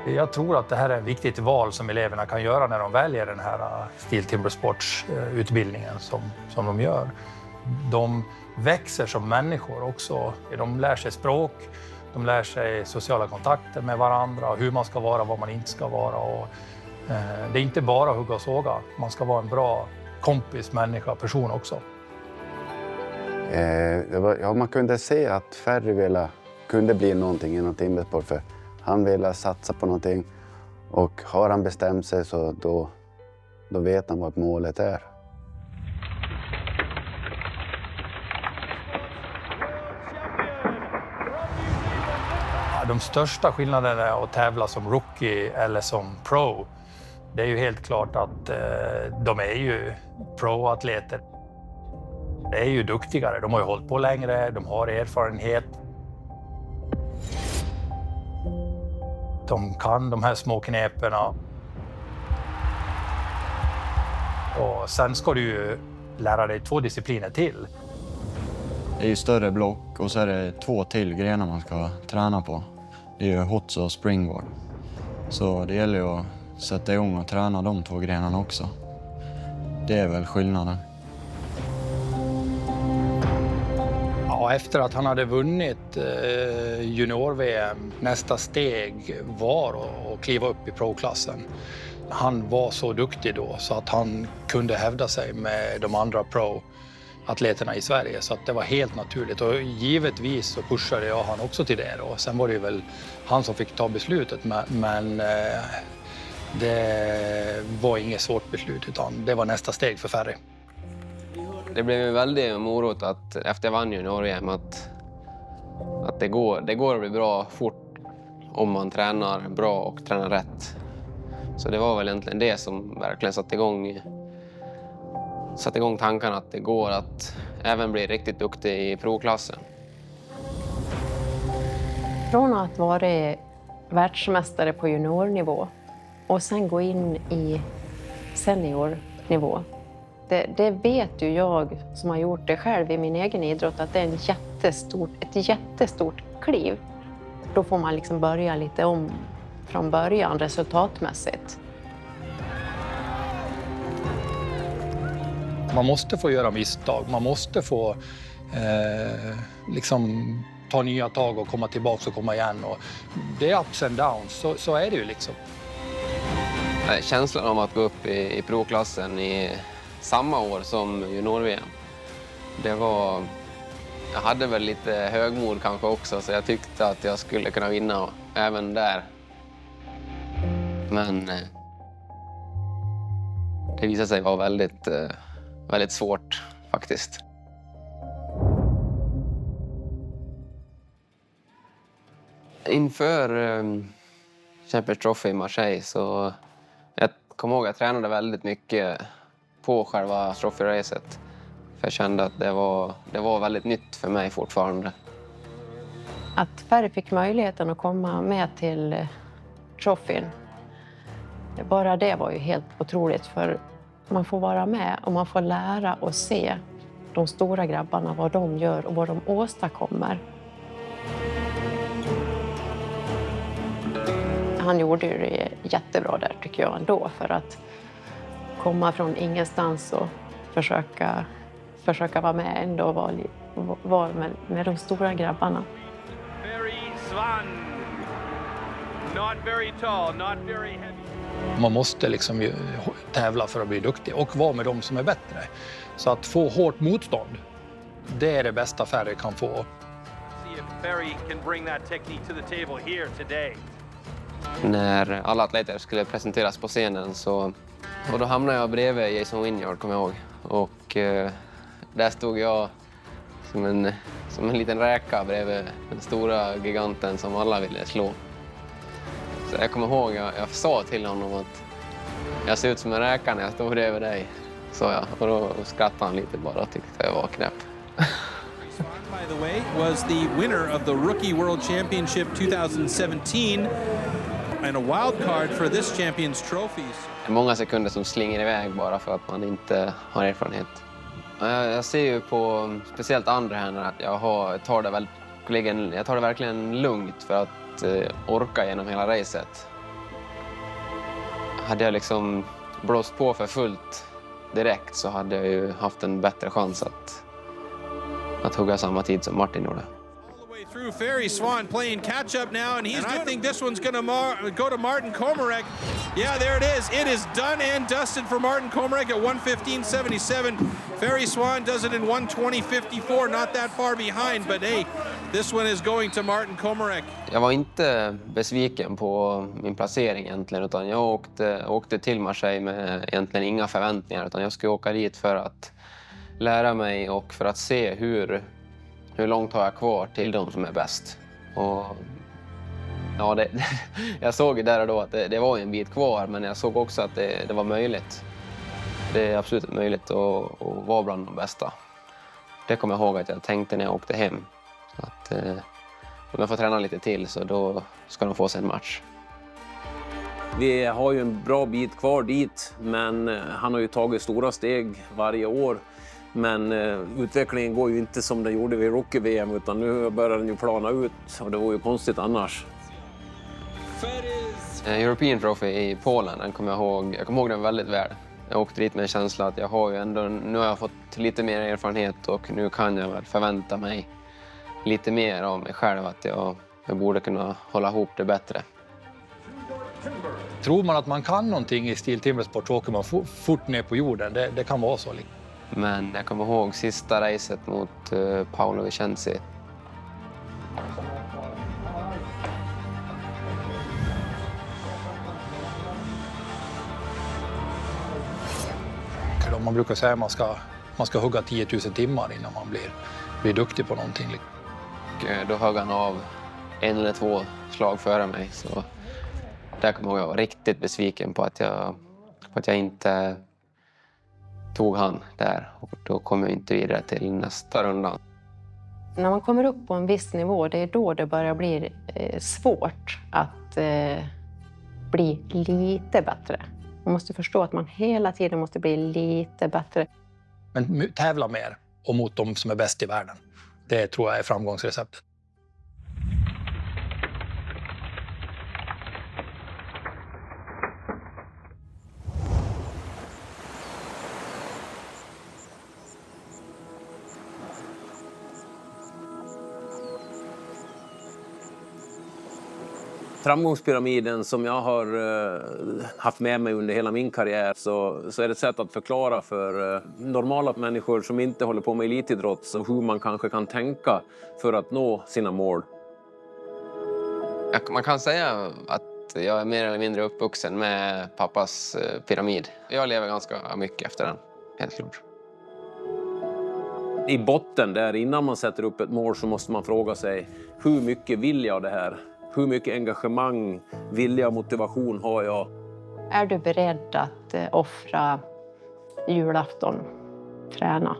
Jag tror att det här är ett viktigt val som eleverna kan göra när de väljer den här Steel Timbersports-utbildningen som de gör. De växer som människor också. De lär sig språk, de lär sig sociala kontakter med varandra, hur man ska vara, vad man inte ska vara. Och, det är inte bara hugga och såga, man ska vara en bra kompis, människa, person också. Man kunde se att Ferry kunde bli någonting inom timbersport för han ville satsa på någonting och har han bestämt sig så då vet han vad målet är. De största skillnaderna att tävla som rookie eller som pro, det är ju helt klart att de är ju pro-atleter. De är ju duktigare, de har ju hållit på längre, de har erfarenhet. De kan de här små kneperna. Och sen ska du ju lära dig 2 discipliner till. Det är ju större block och så är det 2 till grenar man ska träna på. Det är ju hots och springboard. Så det gäller ju att sätta igång och träna de 2 grenarna också. Det är väl skillnaden. Ja, efter att han hade vunnit junior-VM, nästa steg var att kliva upp i pro-klassen. Han var så duktig då så att han kunde hävda sig med de andra pro-atleterna i Sverige. Så att det var helt naturligt och givetvis så pushade jag han också till det då. Sen var det väl han som fick ta beslutet, men det var inget svårt beslut utan det var nästa steg för Ferry. Det blev en väldig morot att efter jag vann junior-VM att det går att bli bra fort om man tränar bra och tränar rätt. Så det var väl egentligen det som verkligen satte igång tankarna att det går att även bli riktigt duktig i pro-klassen. Från att vara världsmästare på juniornivå och sen gå in i seniornivå. Det vet ju jag som har gjort det själv i min egen idrott att det är ett jättestort kliv. Då får man liksom börja lite om från början resultatmässigt. Man måste få göra misstag, man måste få liksom ta nya tag och komma tillbaka och komma igen. Och det är ups and downs, så är det ju liksom. Känslan om att gå upp i pro-klassen i samma år som junior-VM, det var... Jag hade väl lite högmod kanske också så jag tyckte att jag skulle kunna vinna även där. Men det visade sig vara väldigt svårt faktiskt. Inför Champions Trophy i Marseille så jag kommer ihåg att jag tränade väldigt mycket på själva trophy-racet. För jag kände att det var väldigt nytt för mig fortfarande. Att Ferry fick möjligheten att komma med till trophyn. Bara det var ju helt otroligt för man får vara med och man får lära och se de stora grabbarna, vad de gör och vad de åstadkommer. Han gjorde ju det jättebra där tycker jag ändå för att komma från ingenstans och försöka vara med ändå och vara med de stora grabbarna. Ferry Svan. Not very tall, not very heavy. Man måste liksom tävla för att bli duktig och vara med dem som är bättre. Så att få hårt motstånd, det är det bästa Ferry kan få. See if Ferry can bring that technique to the table here today. När alla atleter skulle presenteras på scenen och då hamnade jag bredvid Jason Wynyard, kommer jag ihåg. Och där stod jag som en liten räka bredvid den stora giganten som alla ville slå. Så jag kommer ihåg, jag sa till honom att jag ser ut som en räka när jag står bredvid dig, sa jag. Och då skrattade han lite bara och tyckte jag var knäpp. By the way, was the winner of the Rookie World Championship 2017 and a wild card for this Champions Trophies. Det är många sekunder som slingar iväg bara för att man inte har erfarenhet. Jag ser ju på speciellt andra här att jag tar det verkligen lugnt för att orka genom hela racet. Hade jag liksom blåst på för fullt direkt så hade jag ju haft en bättre chans att hugga samma tid som Martin gjorde. Through Ferry Svan playing catch up now, and I think this one's going to go to Martin Komarek. Yeah, there it is. It is done and dusted for Martin Komarek at 1:15.77. Ferry Svan does it in 1:20.54, not that far behind, but hey, this one is going to Martin Komarek. Jag var inte besviken på min placering egentligen, utan jag åkte till Marseille med egentligen inga förväntningar, utan jag skulle åka dit för att lära mig och för att se hur långt har jag kvar till de som är bäst. Och ja, jag såg där och då att det var en bit kvar, men jag såg också att det var möjligt. Det är absolut möjligt att vara bland de bästa. Det kommer jag ihåg att jag tänkte när jag åkte hem. Att om jag får träna lite till så då ska de få sig en match. Vi har ju en bra bit kvar dit, men han har ju tagit stora steg varje år. Men utvecklingen går ju inte som den gjorde vid Rookie-VM, utan nu börjar den ju plana ut och det var ju konstigt annars. European Trophy i Polen, den kommer jag ihåg den väldigt väl. Jag åkte dit med en känsla att nu har jag fått lite mer erfarenhet och nu kan jag väl förvänta mig lite mer av mig själv, att jag borde kunna hålla ihop det bättre. Tror man att man kan någonting i stil timbersport så åker man fort ner på jorden. Det kan vara så. Men jag kommer ihåg sista racet mot Paolo Vicenzi. Man brukar säga att man ska hugga 10 000 timmar innan man blir duktig på någonting. Då högg han av 1 eller 2 slag före mig. Så där kommer jag vara riktigt besviken på att jag inte tog han där. Och då kommer jag inte vidare till nästa runda. När man kommer upp på en viss nivå, det är då det börjar bli svårt att bli lite bättre. Man måste förstå att man hela tiden måste bli lite bättre. Men tävla mer och mot de som är bäst i världen. Det tror jag är framgångsreceptet. Framgångspyramiden som jag har haft med mig under hela min karriär så är det ett sätt att förklara för normala människor som inte håller på med elitidrott så hur man kanske kan tänka för att nå sina mål. Man kan säga att jag är mer eller mindre uppvuxen med pappas pyramid. Jag lever ganska mycket efter den, helt klart. I botten där, innan man sätter upp ett mål, så måste man fråga sig hur mycket vill jag det här? Hur mycket engagemang, vilja och motivation har jag? Är du beredd att offra julafton, träna?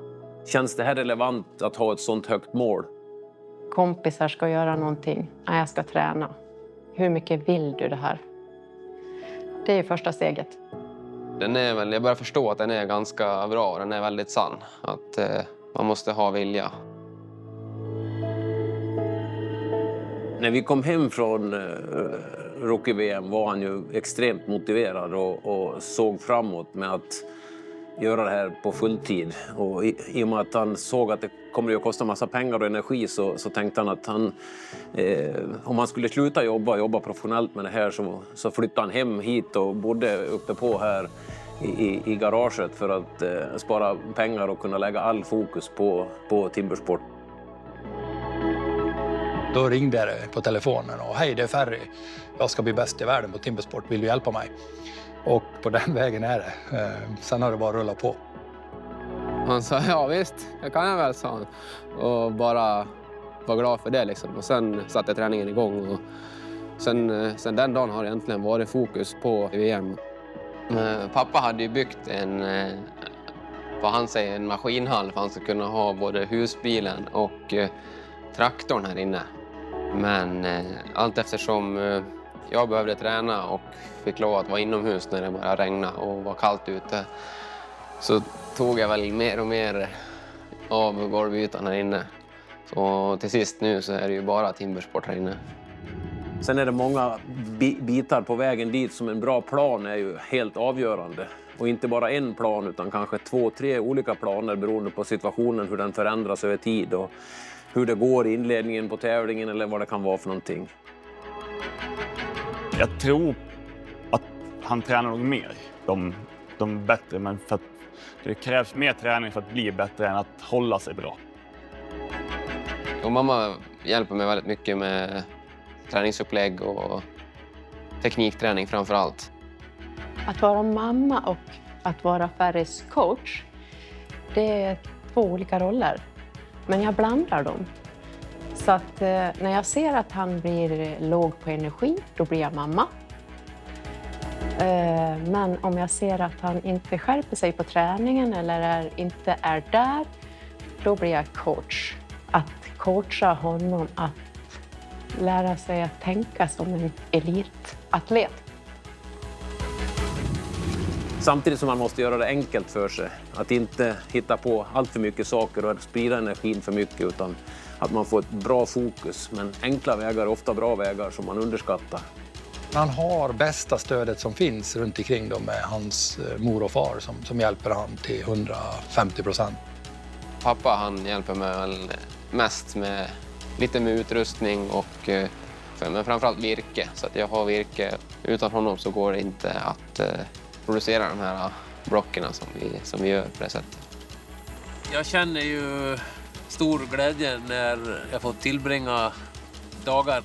Känns det här relevant att ha ett sånt högt mål? Kompisar ska göra någonting. Nej, jag ska träna. Hur mycket vill du det här? Det är första steget. Jag börjar förstå att den är ganska bra. Den är väldigt sann. Att man måste ha vilja. När vi kom hem från Rookie-VM var han ju extremt motiverad och såg framåt med att göra det här på fulltid. Och i och med att han såg att det kommer att kosta massa pengar och energi så tänkte han att om han skulle sluta jobba professionellt med det här så flyttade han hem hit och bodde uppe på här i garaget för att spara pengar och kunna lägga all fokus på timbersport. Då ringde jag på telefonen och hej, det är Ferry. Jag ska bli bäst i världen på timbersport. Vill du hjälpa mig? Och på den vägen är det. Sen har det bara rullat på. Han sa ja visst, det kan jag väl, sa han. Och bara var glad för det liksom. Och sen satte träningen igång. Och sen den dagen har det egentligen varit fokus på VM. Pappa hade ju byggt vad han säger, en maskinhall för att han ska kunna ha både husbilen och traktorn här inne. Men allt eftersom jag behövde träna och fick lov att vara inomhus när det började regna och var kallt ute så tog jag väl mer och mer av golvytan här inne. Så till sist nu så är det ju bara timbersport här inne. Sen är det många bitar på vägen dit som en bra plan är ju helt avgörande. Och inte bara en plan utan kanske 2-3 olika planer beroende på situationen, hur den förändras över tid och hur det går i inledningen på tävlingen eller vad det kan vara för någonting. Jag tror att han tränar nog mer, de bättre, men för att det krävs mer träning för att bli bättre än att hålla sig bra. Och mamma hjälper mig väldigt mycket med träningsupplägg och teknikträning framför allt. Att vara mamma och att vara Ferrys coach, det är 2 olika roller. Men jag blandar dem. Så att när jag ser att han blir låg på energi, då blir jag mamma. Men om jag ser att han inte skärper sig på träningen eller inte är där, då blir jag coach. Att coacha honom att lära sig att tänka som en elitatlet. Samtidigt som man måste göra det enkelt för sig. Att inte hitta på allt för mycket saker och sprida energin för mycket, utan att man får ett bra fokus. Men enkla vägar är ofta bra vägar som man underskattar. Han har bästa stödet som finns runt omkring då med hans mor och far som hjälper han till 150%. Pappa han hjälper mig väl mest med lite med utrustning och men framförallt virke. Så att jag har virke. Utan honom så går det inte att producera de här blockerna som vi gör på det sättet. Jag känner ju stor glädje när jag får tillbringa dagar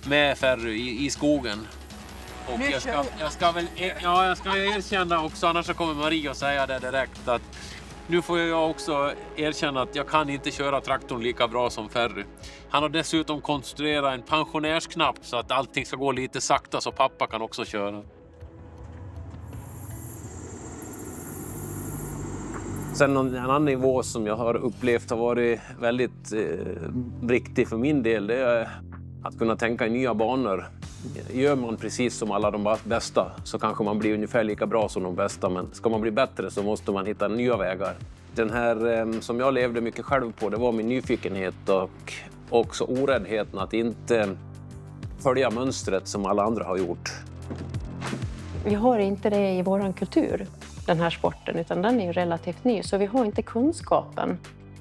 med Ferry i skogen. Och jag ska erkänna också, annars så kommer Maria att säga det direkt, att nu får jag också erkänna att jag kan inte köra traktorn lika bra som Ferry. Han har dessutom konstruerat en pensionärsknapp så att allting ska gå lite sakta så pappa kan också köra. Sen en annan nivå som jag har upplevt har varit väldigt viktig för min del, det är att kunna tänka i nya banor. Gör man precis som alla de bästa så kanske man blir ungefär lika bra som de bästa, men ska man bli bättre så måste man hitta nya vägar. Den här som jag levde mycket själv på, det var min nyfikenhet och också oräddheten att inte följa mönstret som alla andra har gjort. Vi har inte det i vår kultur, den här sporten, utan den är ju relativt ny, så vi har inte kunskapen.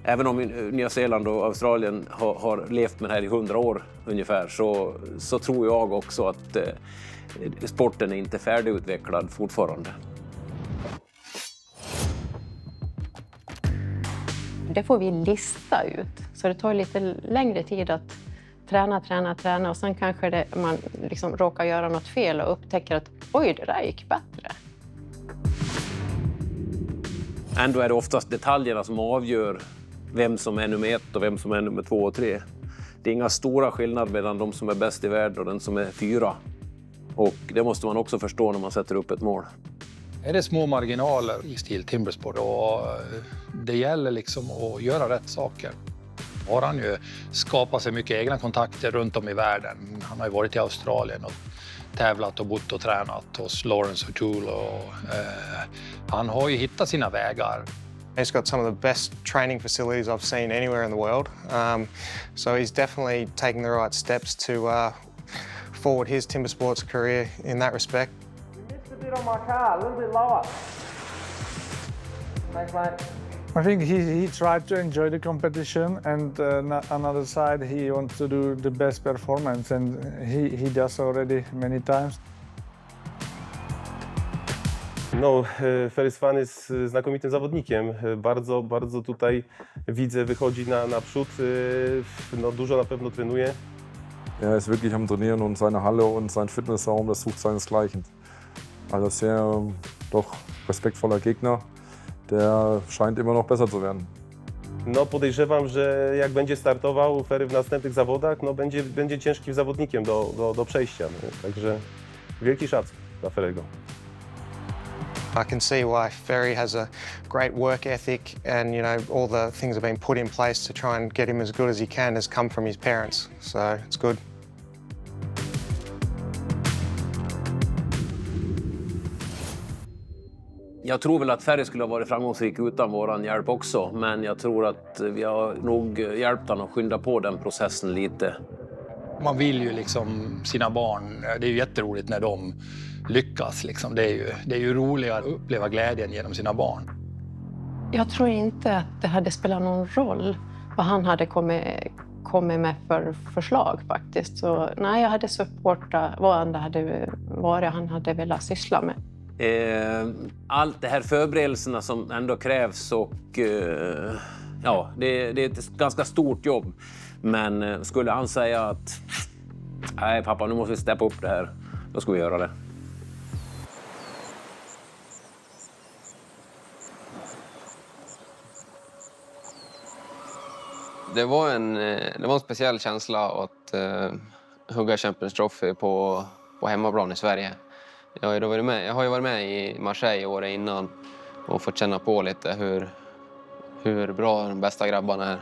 Även om Nya Zeeland och Australien har levt med det här i 100 år ungefär, så tror jag också att sporten är inte färdigutvecklad fortfarande. Det får vi lista ut, så det tar lite längre tid att träna och sen kanske man liksom råkar göra något fel och upptäcker att oj, det där gick bättre. Ändå är det oftast detaljerna som avgör vem som är nummer 1 och vem som är nummer 2 och 3. Det är inga stora skillnader mellan de som är bäst i världen och den som är 4. Och det måste man också förstå när man sätter upp ett mål. Är det små marginaler i stil timbersport och det gäller liksom att göra rätt saker. Har han ju skapat sig mycket egna kontakter runt om i världen. Han har ju varit i Australien och tävlat och bott och tränat hos Lawrence O'Toole och han har ju hittat sina vägar. He's got some of the best training facilities I've seen anywhere in the world. So he's definitely taking the right steps to forward his timber sports career in that respect. You missed a bit on my car, a little bit lower. Thanks, mate. I think he tried to enjoy the competition, and another side he wants to do the best performance, and he does already many times. No, Ferry Swan jest znakomitym zawodnikiem. Bardzo tutaj widzę, wychodzi naprzód. No, dużo na pewno trenuje. Er ist wirklich am Trainieren und seine Halle und sein Fitnessraum, das sucht seinesgleichen. Also sehr doch respektvoller Gegner, der scheint immer noch besser zu werden. No, podejrzewam, że jak będzie startował Ferry w następnych zawodach, no, będzie ciężkim zawodnikiem do przejścia. No. Także wielki szacunek dla Ferry'ego. I can see why Ferry has a great work ethic and, you know, all the things that have been put in place to try and get him as good as he can has come from his parents. So it's good. Jag tror väl att Ferry skulle ha varit framgångsrik utan våran hjälp också, men jag tror att vi har nog hjälpt honom att skynda på den processen lite. Man vill ju liksom sina barn, det är ju jätteroligt när de lyckas liksom. Det är ju roligare att uppleva glädjen genom sina barn. Jag tror inte att det hade spelat någon roll vad han hade kommit med för förslag faktiskt. Så nej, jag hade supportat vad det hade varit han hade velat syssla med. Allt det här förberedelserna som ändå krävs och ja, det är ett ganska stort jobb. Men skulle han säga att nej pappa, nu måste vi steppa upp det här, då ska vi göra det. Det var en speciell känsla att hugga Champions Trophy på hemmaplan i Sverige. Jag har ju varit med i Marseille året innan och fått känna på lite hur bra de bästa grabbarna är.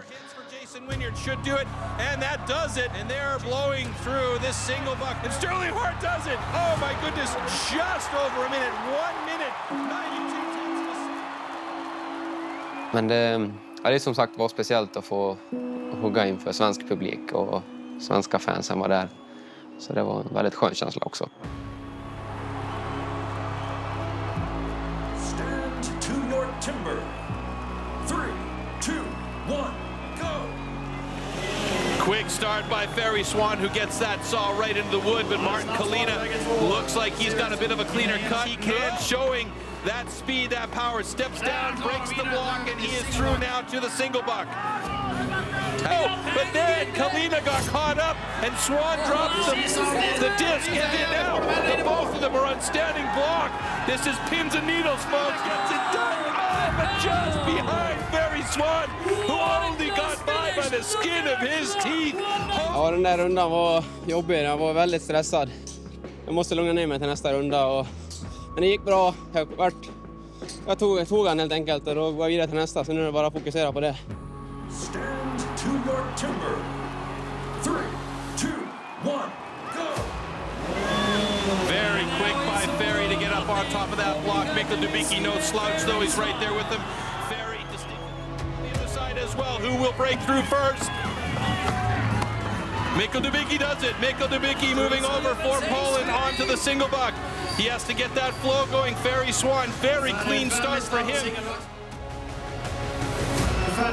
Jason Wynyard should do it, and that does it. And they are blowing through this single buck. And Sterling Hart does it. Oh my goodness, just over a minute. 1 minute, 92 tenths. Men det är som sagt var speciellt att få hugga inför svensk publik och svenska fans som var där. Så det var en väldigt skön känsla också. Stand to your timber. 3, 2, 1, go! Quick start by Ferry Swan, who gets that saw right into the wood, but Martin Kalina looks like he's got a bit of a cleaner cut. He can, showing that speed, that power, steps down, breaks the block, and he is through now to the single buck. Oh, but then Kalina got caught up, and Swan drops the disc, and then now the both of them are on standing block. This is pins and needles, folks. Gets it done, but just behind Ferry Swan, who only got by the skin of his teeth. Ja, den där rundan var jobbig. Jag var väldigt stressad. Jag måste lugna ner mig till nästa runda. Men det gick bra. Jag tog han helt enkelt och då var jag vidare till nästa. Så nu är det bara att fokusera på det. Stand to your timber. 3, 2, 1, go! Very quick by Ferry to get up on top of that block. Mikkel Dubicki, no slouch, though he's right there with him. Ferry distinctly on the other side as well. Who will break through first? Mikkel Dubicki does it. Mikkel Dubicki moving over for Poland onto the single buck. He has to get that flow going. Ferry Swan, very clean start for him.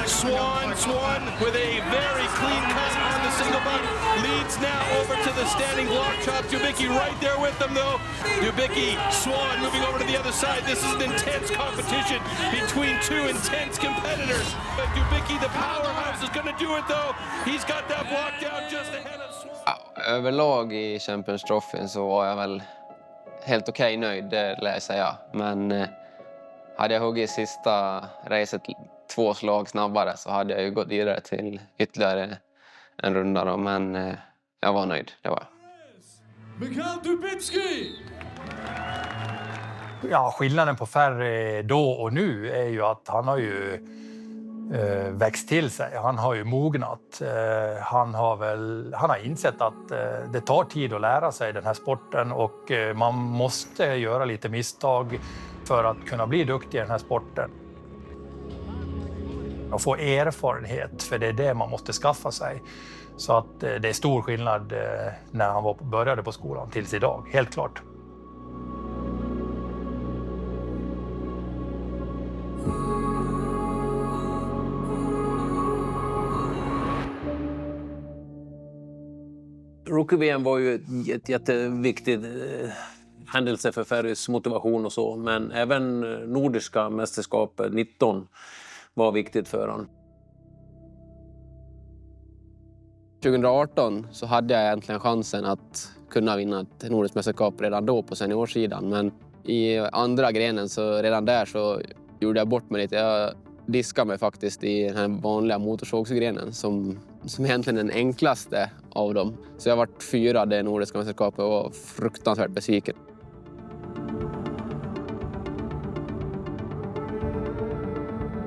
Swan with a very clean cut on the single buck. Leads now over to the standing block chop. Dubicki right there with them though. Dubicki, Swan moving over to the other side. This is an intense competition between two intense competitors. But Dubicki, the powerhouse, is going to do it though. He's got that block down just ahead of Swan. Ja, överlag i Champions Trophy så var jag väl helt okej nöjd, det lär jag säga. Men hade jag huggit sista racet 2 slag snabbare så hade jag ju gått vidare till ytterligare en runda då. Men jag var nöjd, det var jag. Mikkel Dubicki! Ja, skillnaden på Ferry då och nu är ju att han har ju växt till sig. Han har ju mognat. Han har insett att det tar tid att lära sig den här sporten och man måste göra lite misstag för att kunna bli duktig i den här sporten. Och få erfarenhet, för det är det man måste skaffa sig. Så att det är stor skillnad när han började på skolan tills idag, helt klart. Rookie-VM var ju ett jätteviktigt händelse för Ferrys motivation och så. Men även nordiska mästerskapet 19 var viktigt för honom. 2018 så hade jag egentligen chansen att kunna vinna ett nordiskt mästerskap redan då på seniorsidan. Men i andra grenen så redan där så gjorde jag bort mig lite. Jag diskade mig faktiskt i den här vanliga motorsågsgrenen som egentligen är den enklaste av dem. Så jag varit 4 det nordiska mästerskapet och var fruktansvärt besviken.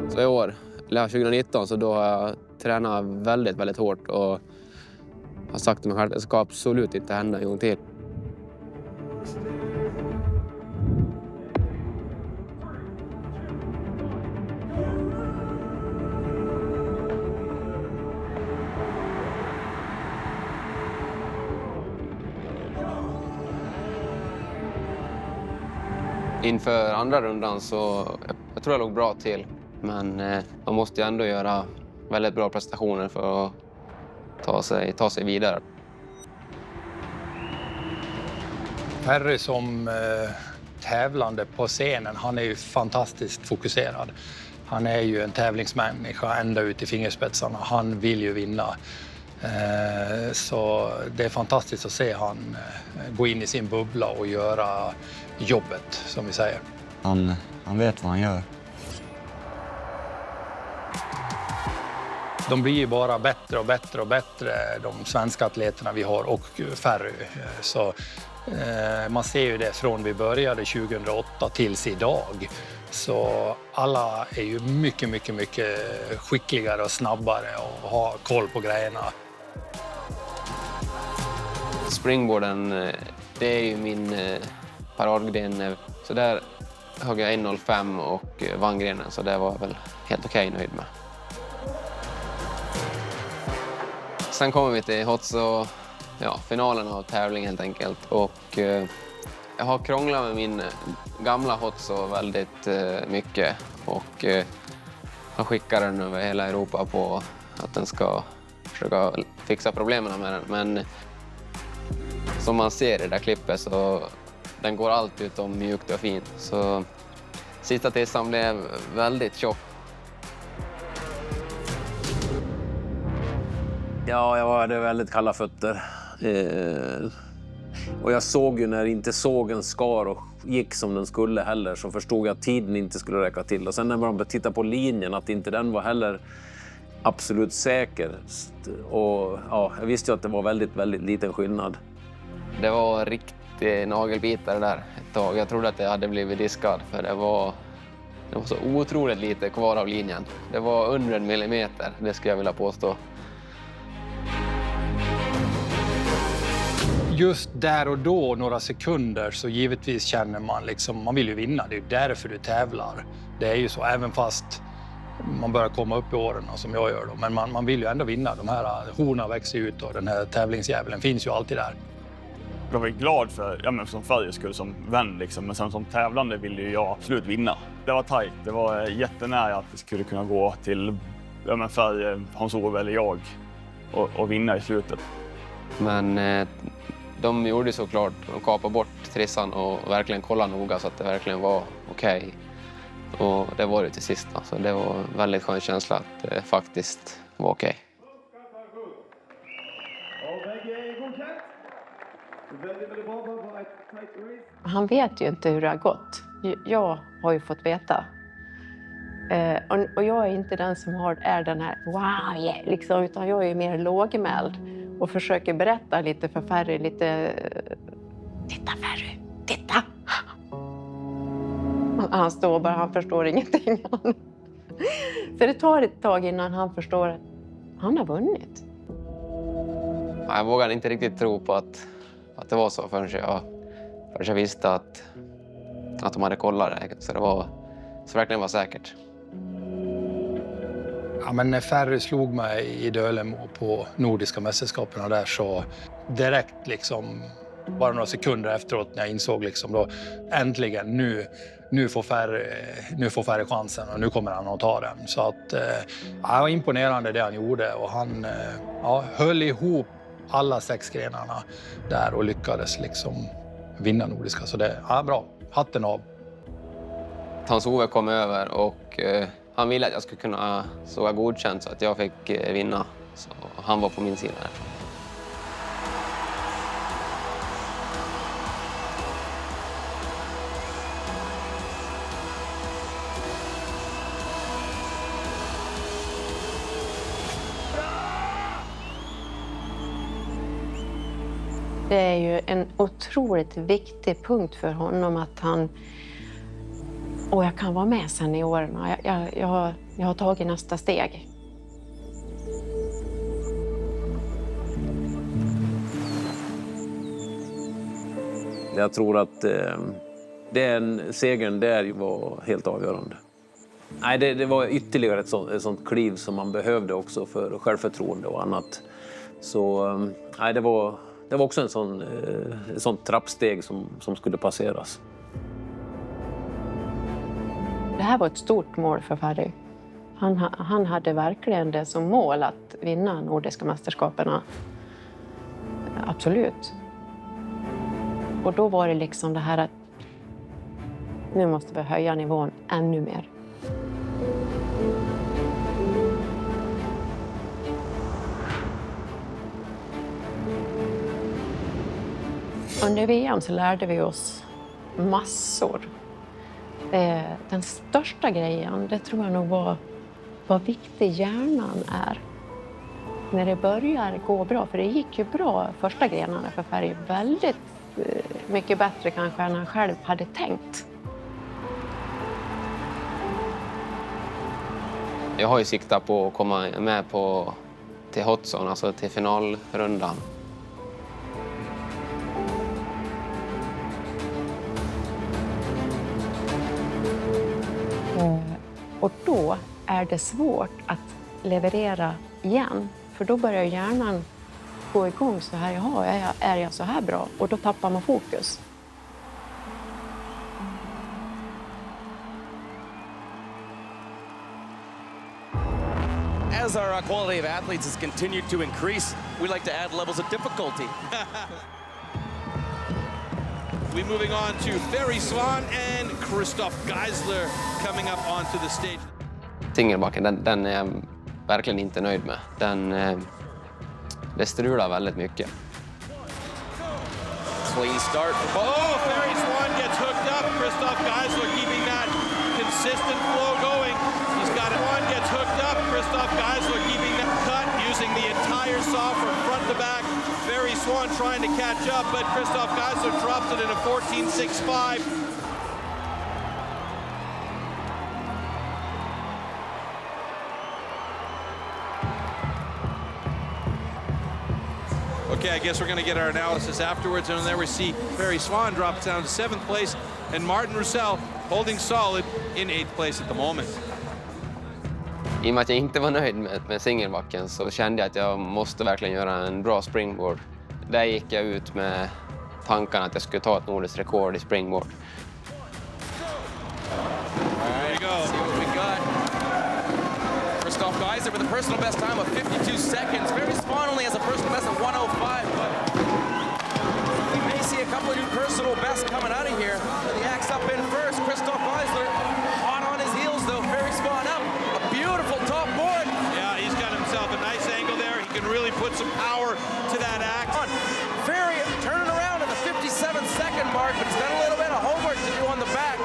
Så i år, eller 2019, så då har jag tränat väldigt, väldigt hårt och har sagt till mig själv att det ska absolut inte hända en gång till. Inför andra rundan så jag tror jag låg bra till. Men man måste ju ändå göra väldigt bra prestationer för att ta sig vidare. Ferry som tävlande på scenen, han är ju fantastiskt fokuserad. Han är ju en tävlingsmänniska ända ut i fingerspetsarna. Han vill ju vinna. Så det är fantastiskt att se han gå in i sin bubbla och göra jobbet, som vi säger. Han vet vad han gör. De blir ju bara bättre och bättre och bättre, de svenska atleterna vi har och Ferry. Så man ser ju det från vi började 2008 tills idag. Så alla är ju mycket, mycket, mycket skickligare och snabbare och har koll på grejerna. Springboarden, det är ju min paradgren. Så där högg jag 1.05 och vann grenen, så det var jag väl helt okej nöjd med. Sen kommer vi till hots och finalen av tävlingen helt enkelt. Och jag har krånglat med min gamla Hotso väldigt mycket. Och jag skickar den över hela Europa på att den ska försöka fixa problemen med den. Men som man ser i det där klippet så den går allt utom mjukt och fint. Så sista tissan blev väldigt tjock. Ja, jag hade väldigt kalla fötter. Och jag såg ju när inte sågen skar och gick som den skulle heller, så förstod jag att tiden inte skulle räcka till. Och sen när man tittade på linjen, att inte den var heller absolut säker. Och ja, jag visste ju att det var väldigt, väldigt liten skillnad. Det var riktigt nagelbitare där ett tag. Jag trodde att jag hade blivit diskad, för det var så otroligt lite kvar av linjen. Det var under 1 millimeter, det skulle jag vilja påstå. Just där och då, några sekunder, så givetvis känner man liksom, man vill ju vinna. Det är ju därför du tävlar. Det är ju så, även fast man börjar komma upp i åren som jag gör då. Men man vill ju ändå vinna. De här horna växer ut och den här tävlingsjäveln finns ju alltid där. Jag var glad för, som Färjers skull, som vän liksom. Men sen som tävlande ville ju jag absolut vinna. Det var tajt. Det var jättenära att vi skulle kunna gå till Färje, Hans-Ove eller jag och vinna i slutet. Men de gjorde såklart, de kapade bort trissan och verkligen kollade noga så att det verkligen var okej. Och det var det till sist. Så det var en väldigt skön känsla att det faktiskt var okej. Han vet ju inte hur det har gått. Jag har ju fått veta. Och jag är inte den som är den här wow, yeah, liksom, utan jag är ju mer lågmäld och försöker berätta lite för Ferry, lite titta Ferry, titta! Han står bara, han förstår ingenting. Så det tar ett tag innan han förstår att han har vunnit. Jag vågade inte riktigt tro på att det var så förrän jag visste att de hade kollat det. Så det var så verkligen var säkert. Ja, men när Ferry slog mig i Dölemo på nordiska mästerskapen där, så direkt liksom, bara några sekunder efteråt när jag insåg liksom då, äntligen nu får Ferry chansen och nu kommer han att ta den. Så att det var imponerande det han gjorde, och han höll ihop alla 6 grenarna där och lyckades liksom vinna nordiska. Så det är bra, hatten av. Hans-Ove kom över och han ville att jag skulle kunna såga godkänt så att jag fick vinna. Så han var på min sida därifrån. Det är ju en otroligt viktig punkt för honom att han... Och jag kan vara med sen i åren. Jag har tagit nästa steg. Jag tror att den segern där var helt avgörande. Nej, det var ytterligare ett sånt kliv som man behövde också för självförtroende och annat. Så nej, det var också ett sånt trappsteg som skulle passeras. Det här var ett stort mål för Ferry. Han hade verkligen det som mål att vinna nordiska mästerskaperna. Absolut. Och då var det liksom det här att nu måste vi höja nivån ännu mer. Under VM så lärde vi oss massor. Den största grejen, det tror jag nog var vad viktig hjärnan är. När det börjar gå bra, för det gick ju bra första grenarna för Ferry, väldigt mycket bättre kanske än han själv hade tänkt. Jag har ju siktat på att komma med till Hotson, alltså till finalrundan. Och då är det svårt att leverera igen. För då börjar hjärnan gå igång så här, jaha, är jag så här bra? Och då tappar man fokus. As our quality of athletes has continued to increase, we like to add levels of difficulty. We're moving on to Ferry Swan and Christoph Geisler coming up onto the stage. Singelbacken, den är jag verkligen inte nöjd med. Det strular väldigt mycket. Clean start. Oh, Ferry Swan gets hooked up. Christoph Geisler keeping that consistent flow going. He's got it. One gets hooked up. Christoph Geisler keeping that cut, using the entire saw from front to back. Ferry Swan trying to catch up, but Christoph Geisler drops it in a 14.65. Okay, I guess we're going to get our analysis afterwards, and there we see Ferry Swan drops down to 7th place, and Martin Roussel holding solid in 8th place at the moment. I och med att jag inte var nöjd med singelbacken så kände jag att jag måste verkligen göra en bra springboard. Där gick jag ut med tankarna att jag skulle ta ett nordiskt rekord i springboard. There you go. See what we got. Christoph Geisler with a personal best time of 52 seconds. Ferry Swan only has a personal best of 1:05, but we may see a couple of new personal bests coming out of here. The axe up in first. Christoph Geisler hot on his heels though. Ferry Swan up. A beautiful top board. Yeah, he's got himself a nice angle there. He can really put some power to that axe. Ferry turning around at the 57-second mark, but he's got a little bit of homework to do on the back.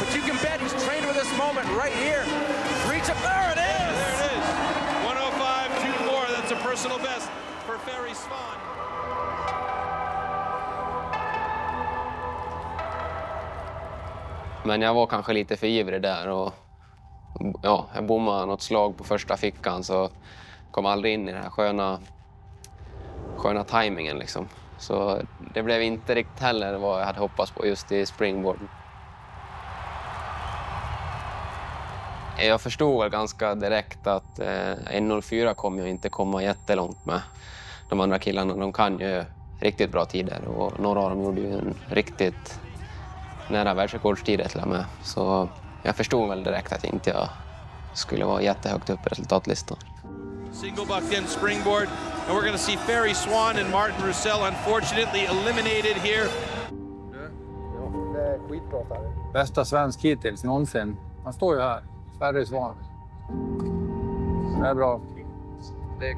But you can bet he's trained with this moment right here. Reach up, there it is! There it is. 1:05.24, that's a personal best for Ferry Swan. Men jag var kanske lite för ivrig där och ja, jag bommade något slag på första fickan så kom aldrig in i den här sköna tajmingen liksom. Så det blev inte riktigt heller vad jag hade hoppats på just i springboarden. Jag förstod väl ganska direkt att 1:04 kommer jag inte komma jättelångt med. De andra killarna, de kan ju riktigt bra tider och några av dem gjorde ju en riktigt nära världsrekordstider till och med. Så jag förstod väl direkt att inte jag skulle vara jättehögt upp i resultatlistan. Single buck in springboard, and we're going to see Ferry Swan and Martin Roussel unfortunately eliminated here. Det är skitbra Ferry. Bästa svensk hittills någonsin. Han står ju här, Ferry Swan. Det är bra. Det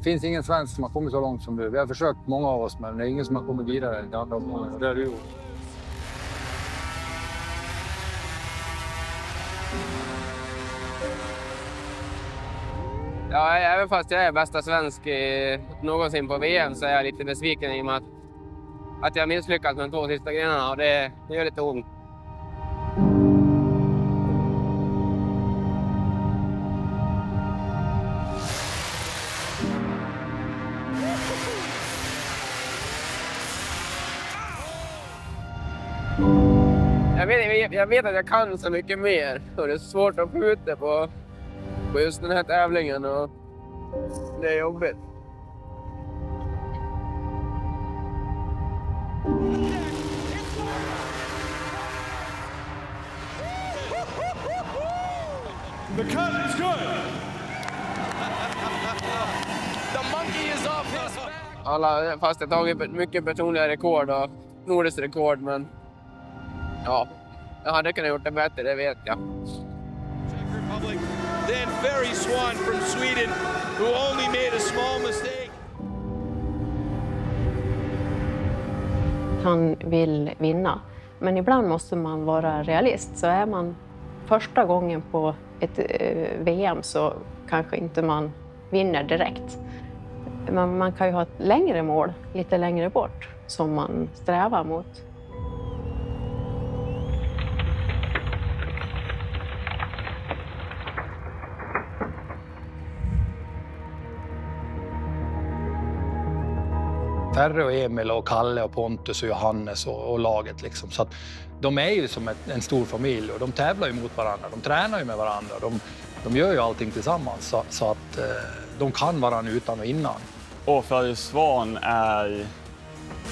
finns ingen svensk som har kommit så långt som du. Vi har försökt många av oss, men det är ingen som har kommit vidare än andra omgången. Det är du. Ja, även fast jag är bästa svensk någonsin på VM så är jag lite besviken i och med att jag misslyckats med de 2 sista grenarna och det gör lite ont. Jag vet att jag kan så mycket mer och det är svårt att skjuta på just den här tävlingen och det är jobbigt. The cut is good. The monkey is off his back. Fast jag tagit mycket personliga rekord och nordiskt rekord, men ja, jag hade kunnat gjort det bättre, det vet jag. Then Ferry Swan from Sweden, who only made a small mistake. Han vill vinna, men ibland måste man vara realist. Så är man första gången på ett VM så kanske inte man vinner direkt. Men man kan ju ha ett längre mål, lite längre bort, som man strävar mot. Ferry och Emil och Kalle och Pontus och Johannes och laget liksom. Så att de är ju som en stor familj och de tävlar ju mot varandra. De tränar ju med varandra. De gör ju allting tillsammans så att de kan varandra utan och innan. Och Ferry Svan är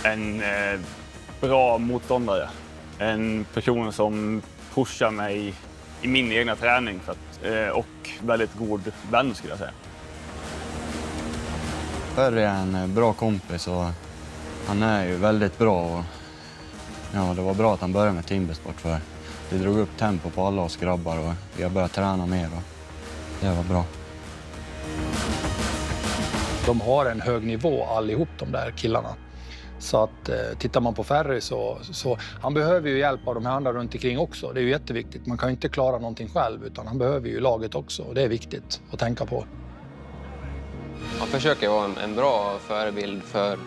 en bra motståndare. En person som pushar mig i min egna träning och väldigt god vän skulle jag säga. Ferry är en bra kompis och han är ju väldigt bra. Och, ja, det var bra att han började med timbersport för det drog upp tempo på alla oss grabbar och vi har börjat träna mer och det var bra. De har en hög nivå allihop de där killarna. Så att tittar man på Ferry så han behöver ju hjälp av de här andra runt omkring också. Det är ju jätteviktigt. Man kan ju inte klara någonting själv utan han behöver ju laget också och det är viktigt att tänka på. Man försöker vara en bra förebild för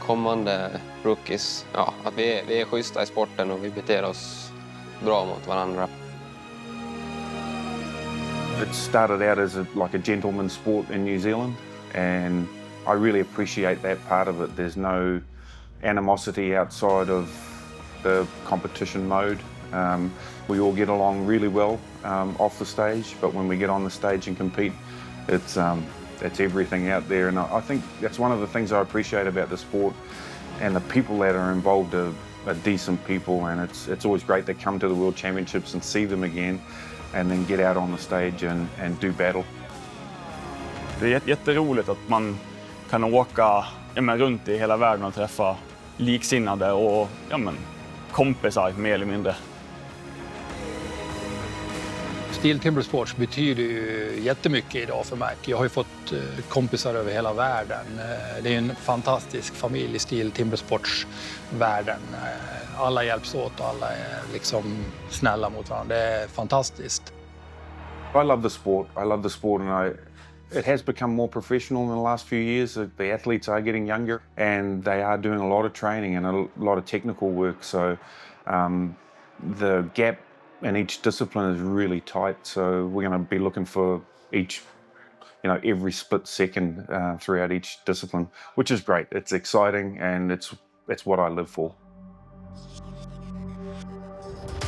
kommande rookies. Ja, att vi är schyssta i sporten och vi beter oss bra mot varandra. It started out as like a gentleman's sport in New Zealand and I really appreciate that part of it. There's no animosity outside of the competition mode. We all get along really well off the stage, but when we get on the stage and compete, it's everything out there. And I think that's one of the things I appreciate about the sport, and the people that are involved are decent people, and it's always great to come to the World Championships and see them again, and then get out on the stage and do battle. Det är jätteroligt att man kan åka runt i hela världen och träffa liksinnade och kompisar mer eller mindre. Steel Timber Sports betyder ju jättemycket idag för mig. Jag har ju fått kompisar över hela världen. Det är en fantastisk familj i Steel Timber Sports-världen. Alla hjälps åt och alla är liksom snälla mot varandra. Det är fantastiskt. I love the sport and it has become more professional in the last few years. The athletes are getting younger and they are doing a lot of training and a lot of technical work. So the gap in each discipline is really tight. So we're going to be looking for every split second throughout each discipline, which is great. It's exciting and it's what I live for.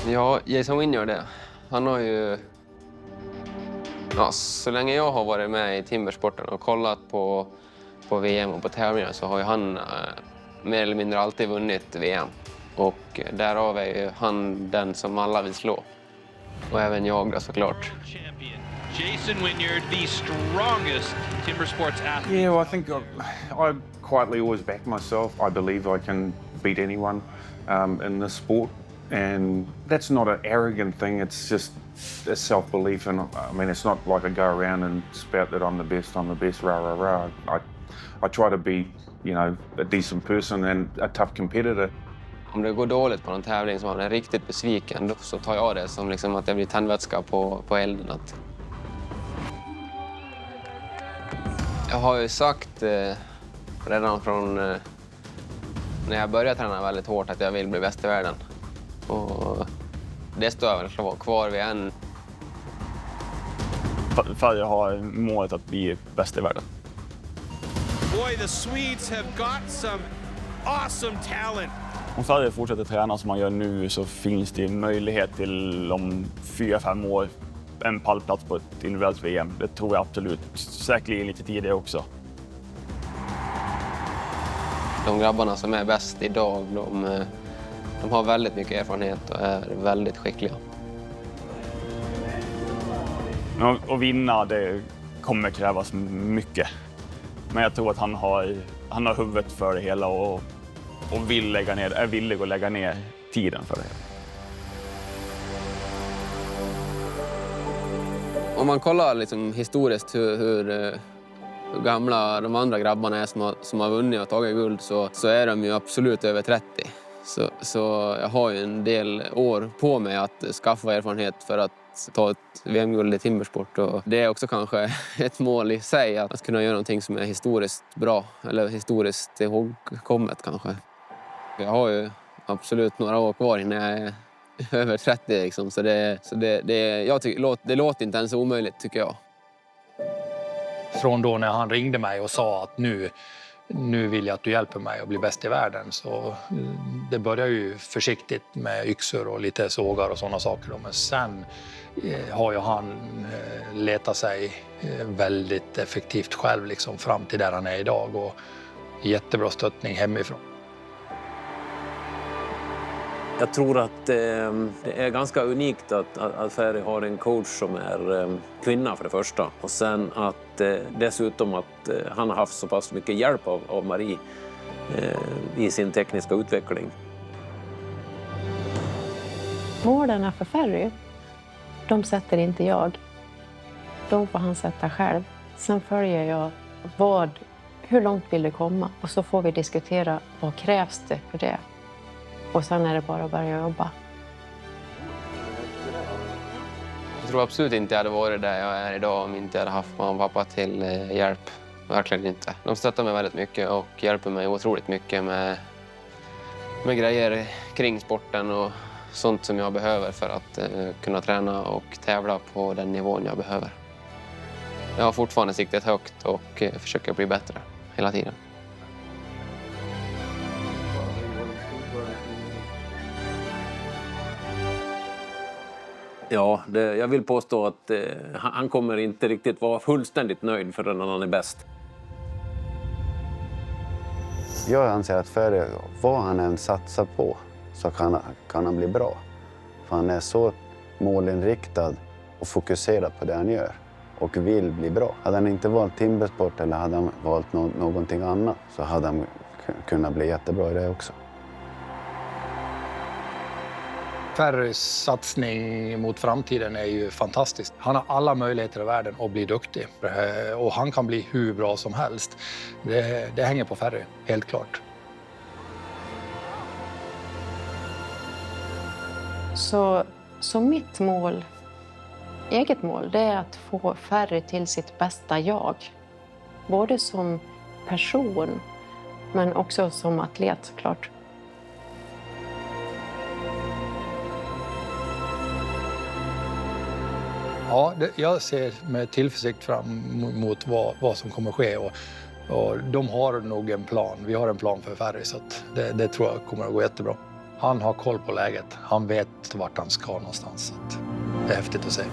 Ja, Jason Wynn gör det. Han har ju... Ja, så länge jag har varit med i timbersporten och kollat på VM och på tävlingar så har ju han mer eller mindre alltid vunnit VM. Och därav är ju han den som alla vill slå. Och även jag då såklart. Jason Wynyard, the strongest timber sports athlete. Yeah, well, I think I quietly always back myself. I believe I can beat anyone in this sport. And that's not an arrogant thing, it's just a self-belief. And I mean, it's not like I go around and spout that I'm the best, rah, rah, rah. I try to be, a decent person and a tough competitor. Om det går dåligt på någon tävling som man är riktigt besviken, så tar jag det som liksom att det blir tändvätska på elden. Jag har ju sagt redan från när jag började träna väldigt hårt att jag vill bli bäst i världen. Och det står jag väl kvar vid än. Ferry har målet att bli bäst i världen. Boy, the Swedes have got some awesome talent. Om Ferry fortsätter träna som man gör nu så finns det möjlighet till om 4-5 år en pallplats på ett individuellt VM. Det tror jag absolut. Säkerligen lite tidigare också. De grabbarna som är bäst idag, de har väldigt mycket erfarenhet och är väldigt skickliga. Att vinna, det kommer krävas mycket. Men jag tror att han har huvudet för det hela och är villig att lägga ner tiden för det. Om man kollar liksom historiskt hur gamla de andra grabbarna är som har vunnit och tagit guld så är de ju absolut över 30. Så jag har ju en del år på mig att skaffa erfarenhet för att ta ett VM-guld i timbersport. Och det är också kanske ett mål i sig att kunna göra någonting som är historiskt bra eller historiskt ihågkommet kanske. Jag har ju absolut några år kvar innan jag är över 30 liksom. Så det låter inte ens omöjligt tycker jag. Från då när han ringde mig och sa att nu nu vill jag att du hjälper mig att bli bäst i världen. Så det börjar ju försiktigt med yxor och lite sågar och sådana saker. Men sen har ju han letat sig väldigt effektivt själv liksom, fram till där han är idag. Och jättebra stöttning hemifrån. Jag tror att det är ganska unikt att Ferry har en coach som är kvinna för det första. Och sen att dessutom att han har haft så pass mycket hjälp av Marie i sin tekniska utveckling. Målen för Ferry, de sätter inte jag. De får han sätta själv. Sen följer jag hur långt vill du komma? Och så får vi diskutera vad krävs det för det. Och sen är det bara att börja jobba. Jag tror absolut inte jag hade varit där jag är idag om inte jag hade haft mamma och pappa till hjälp. Verkligen inte. De stöttar mig väldigt mycket och hjälper mig otroligt mycket med grejer kring sporten och sånt som jag behöver för att kunna träna och tävla på den nivån jag behöver. Jag har fortfarande siktet högt och försöker bli bättre hela tiden. Ja, jag vill påstå att han kommer inte riktigt vara fullständigt nöjd förrän han är bäst. Jag anser att Ferry, vad han än satsar på så kan han bli bra. För han är så målinriktad och fokuserad på det han gör och vill bli bra. Hade han inte valt timbersport eller hade han valt någonting annat så hade han kunnat bli jättebra i det också. Ferrys satsning mot framtiden är ju fantastisk. Han har alla möjligheter i världen att bli duktig. Och han kan bli hur bra som helst. Det hänger på Ferry, helt klart. Så mitt mål, eget mål, det är att få Ferry till sitt bästa jag. Både som person, men också som atlet såklart. Ja, jag ser med tillförsikt fram emot vad som kommer ske. Och de har nog en plan. Vi har en plan för Ferry så att det tror jag kommer att gå jättebra. Han har koll på läget. Han vet vart han ska någonstans. Så att det är häftigt att se.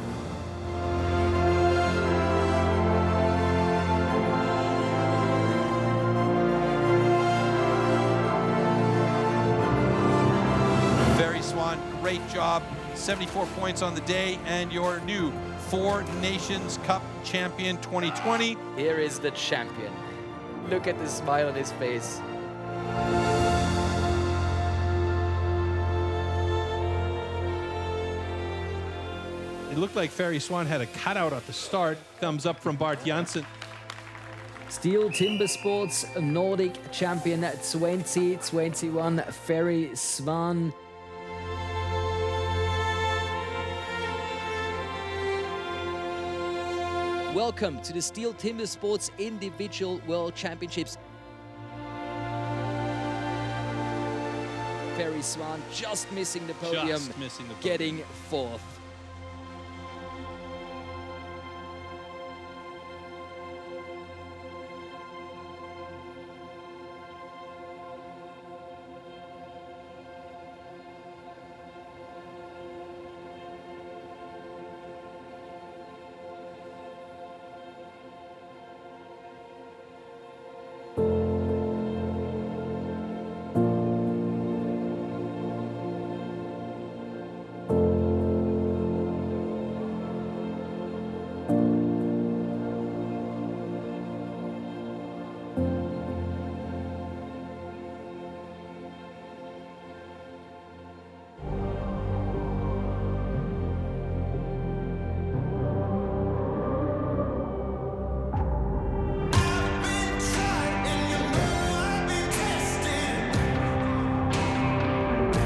Ferry Swan, great job. 74 points on the day and your new Four Nations Cup champion 2020. Here is the champion. Look at the smile on his face. It looked like Ferry Swan had a cutout at the start. Thumbs up from Bart Janssen. Steel Timber Sports Nordic champion 2021, Ferry Swan. Welcome to the Steel Timber Sports Individual World Championships. Ferry Swan just missing the podium, getting fourth.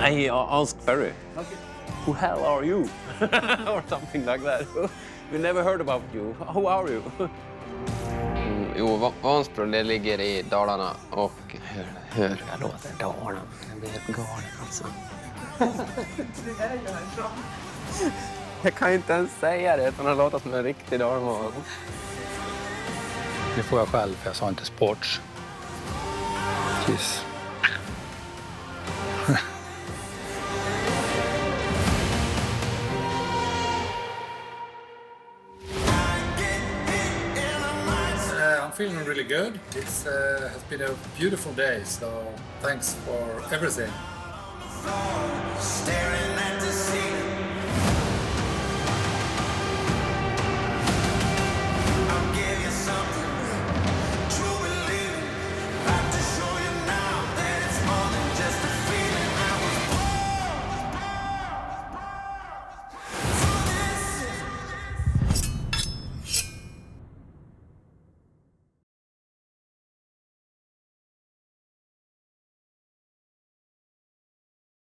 I asked Ferry, who hell are you? Or something like that. We never heard about you. Who are you? Jo, Vansbro, det ligger i Dalarna och hör jag låter Dalarna. Jag blir helt galen alltså. Jag kan inte ens säga det utan att låta som en riktig dalmas. Det får jag själv, för jag sa inte sports. Jeez. I'm feeling really good. It has been a beautiful day, so thanks for everything. Staring at the ceiling.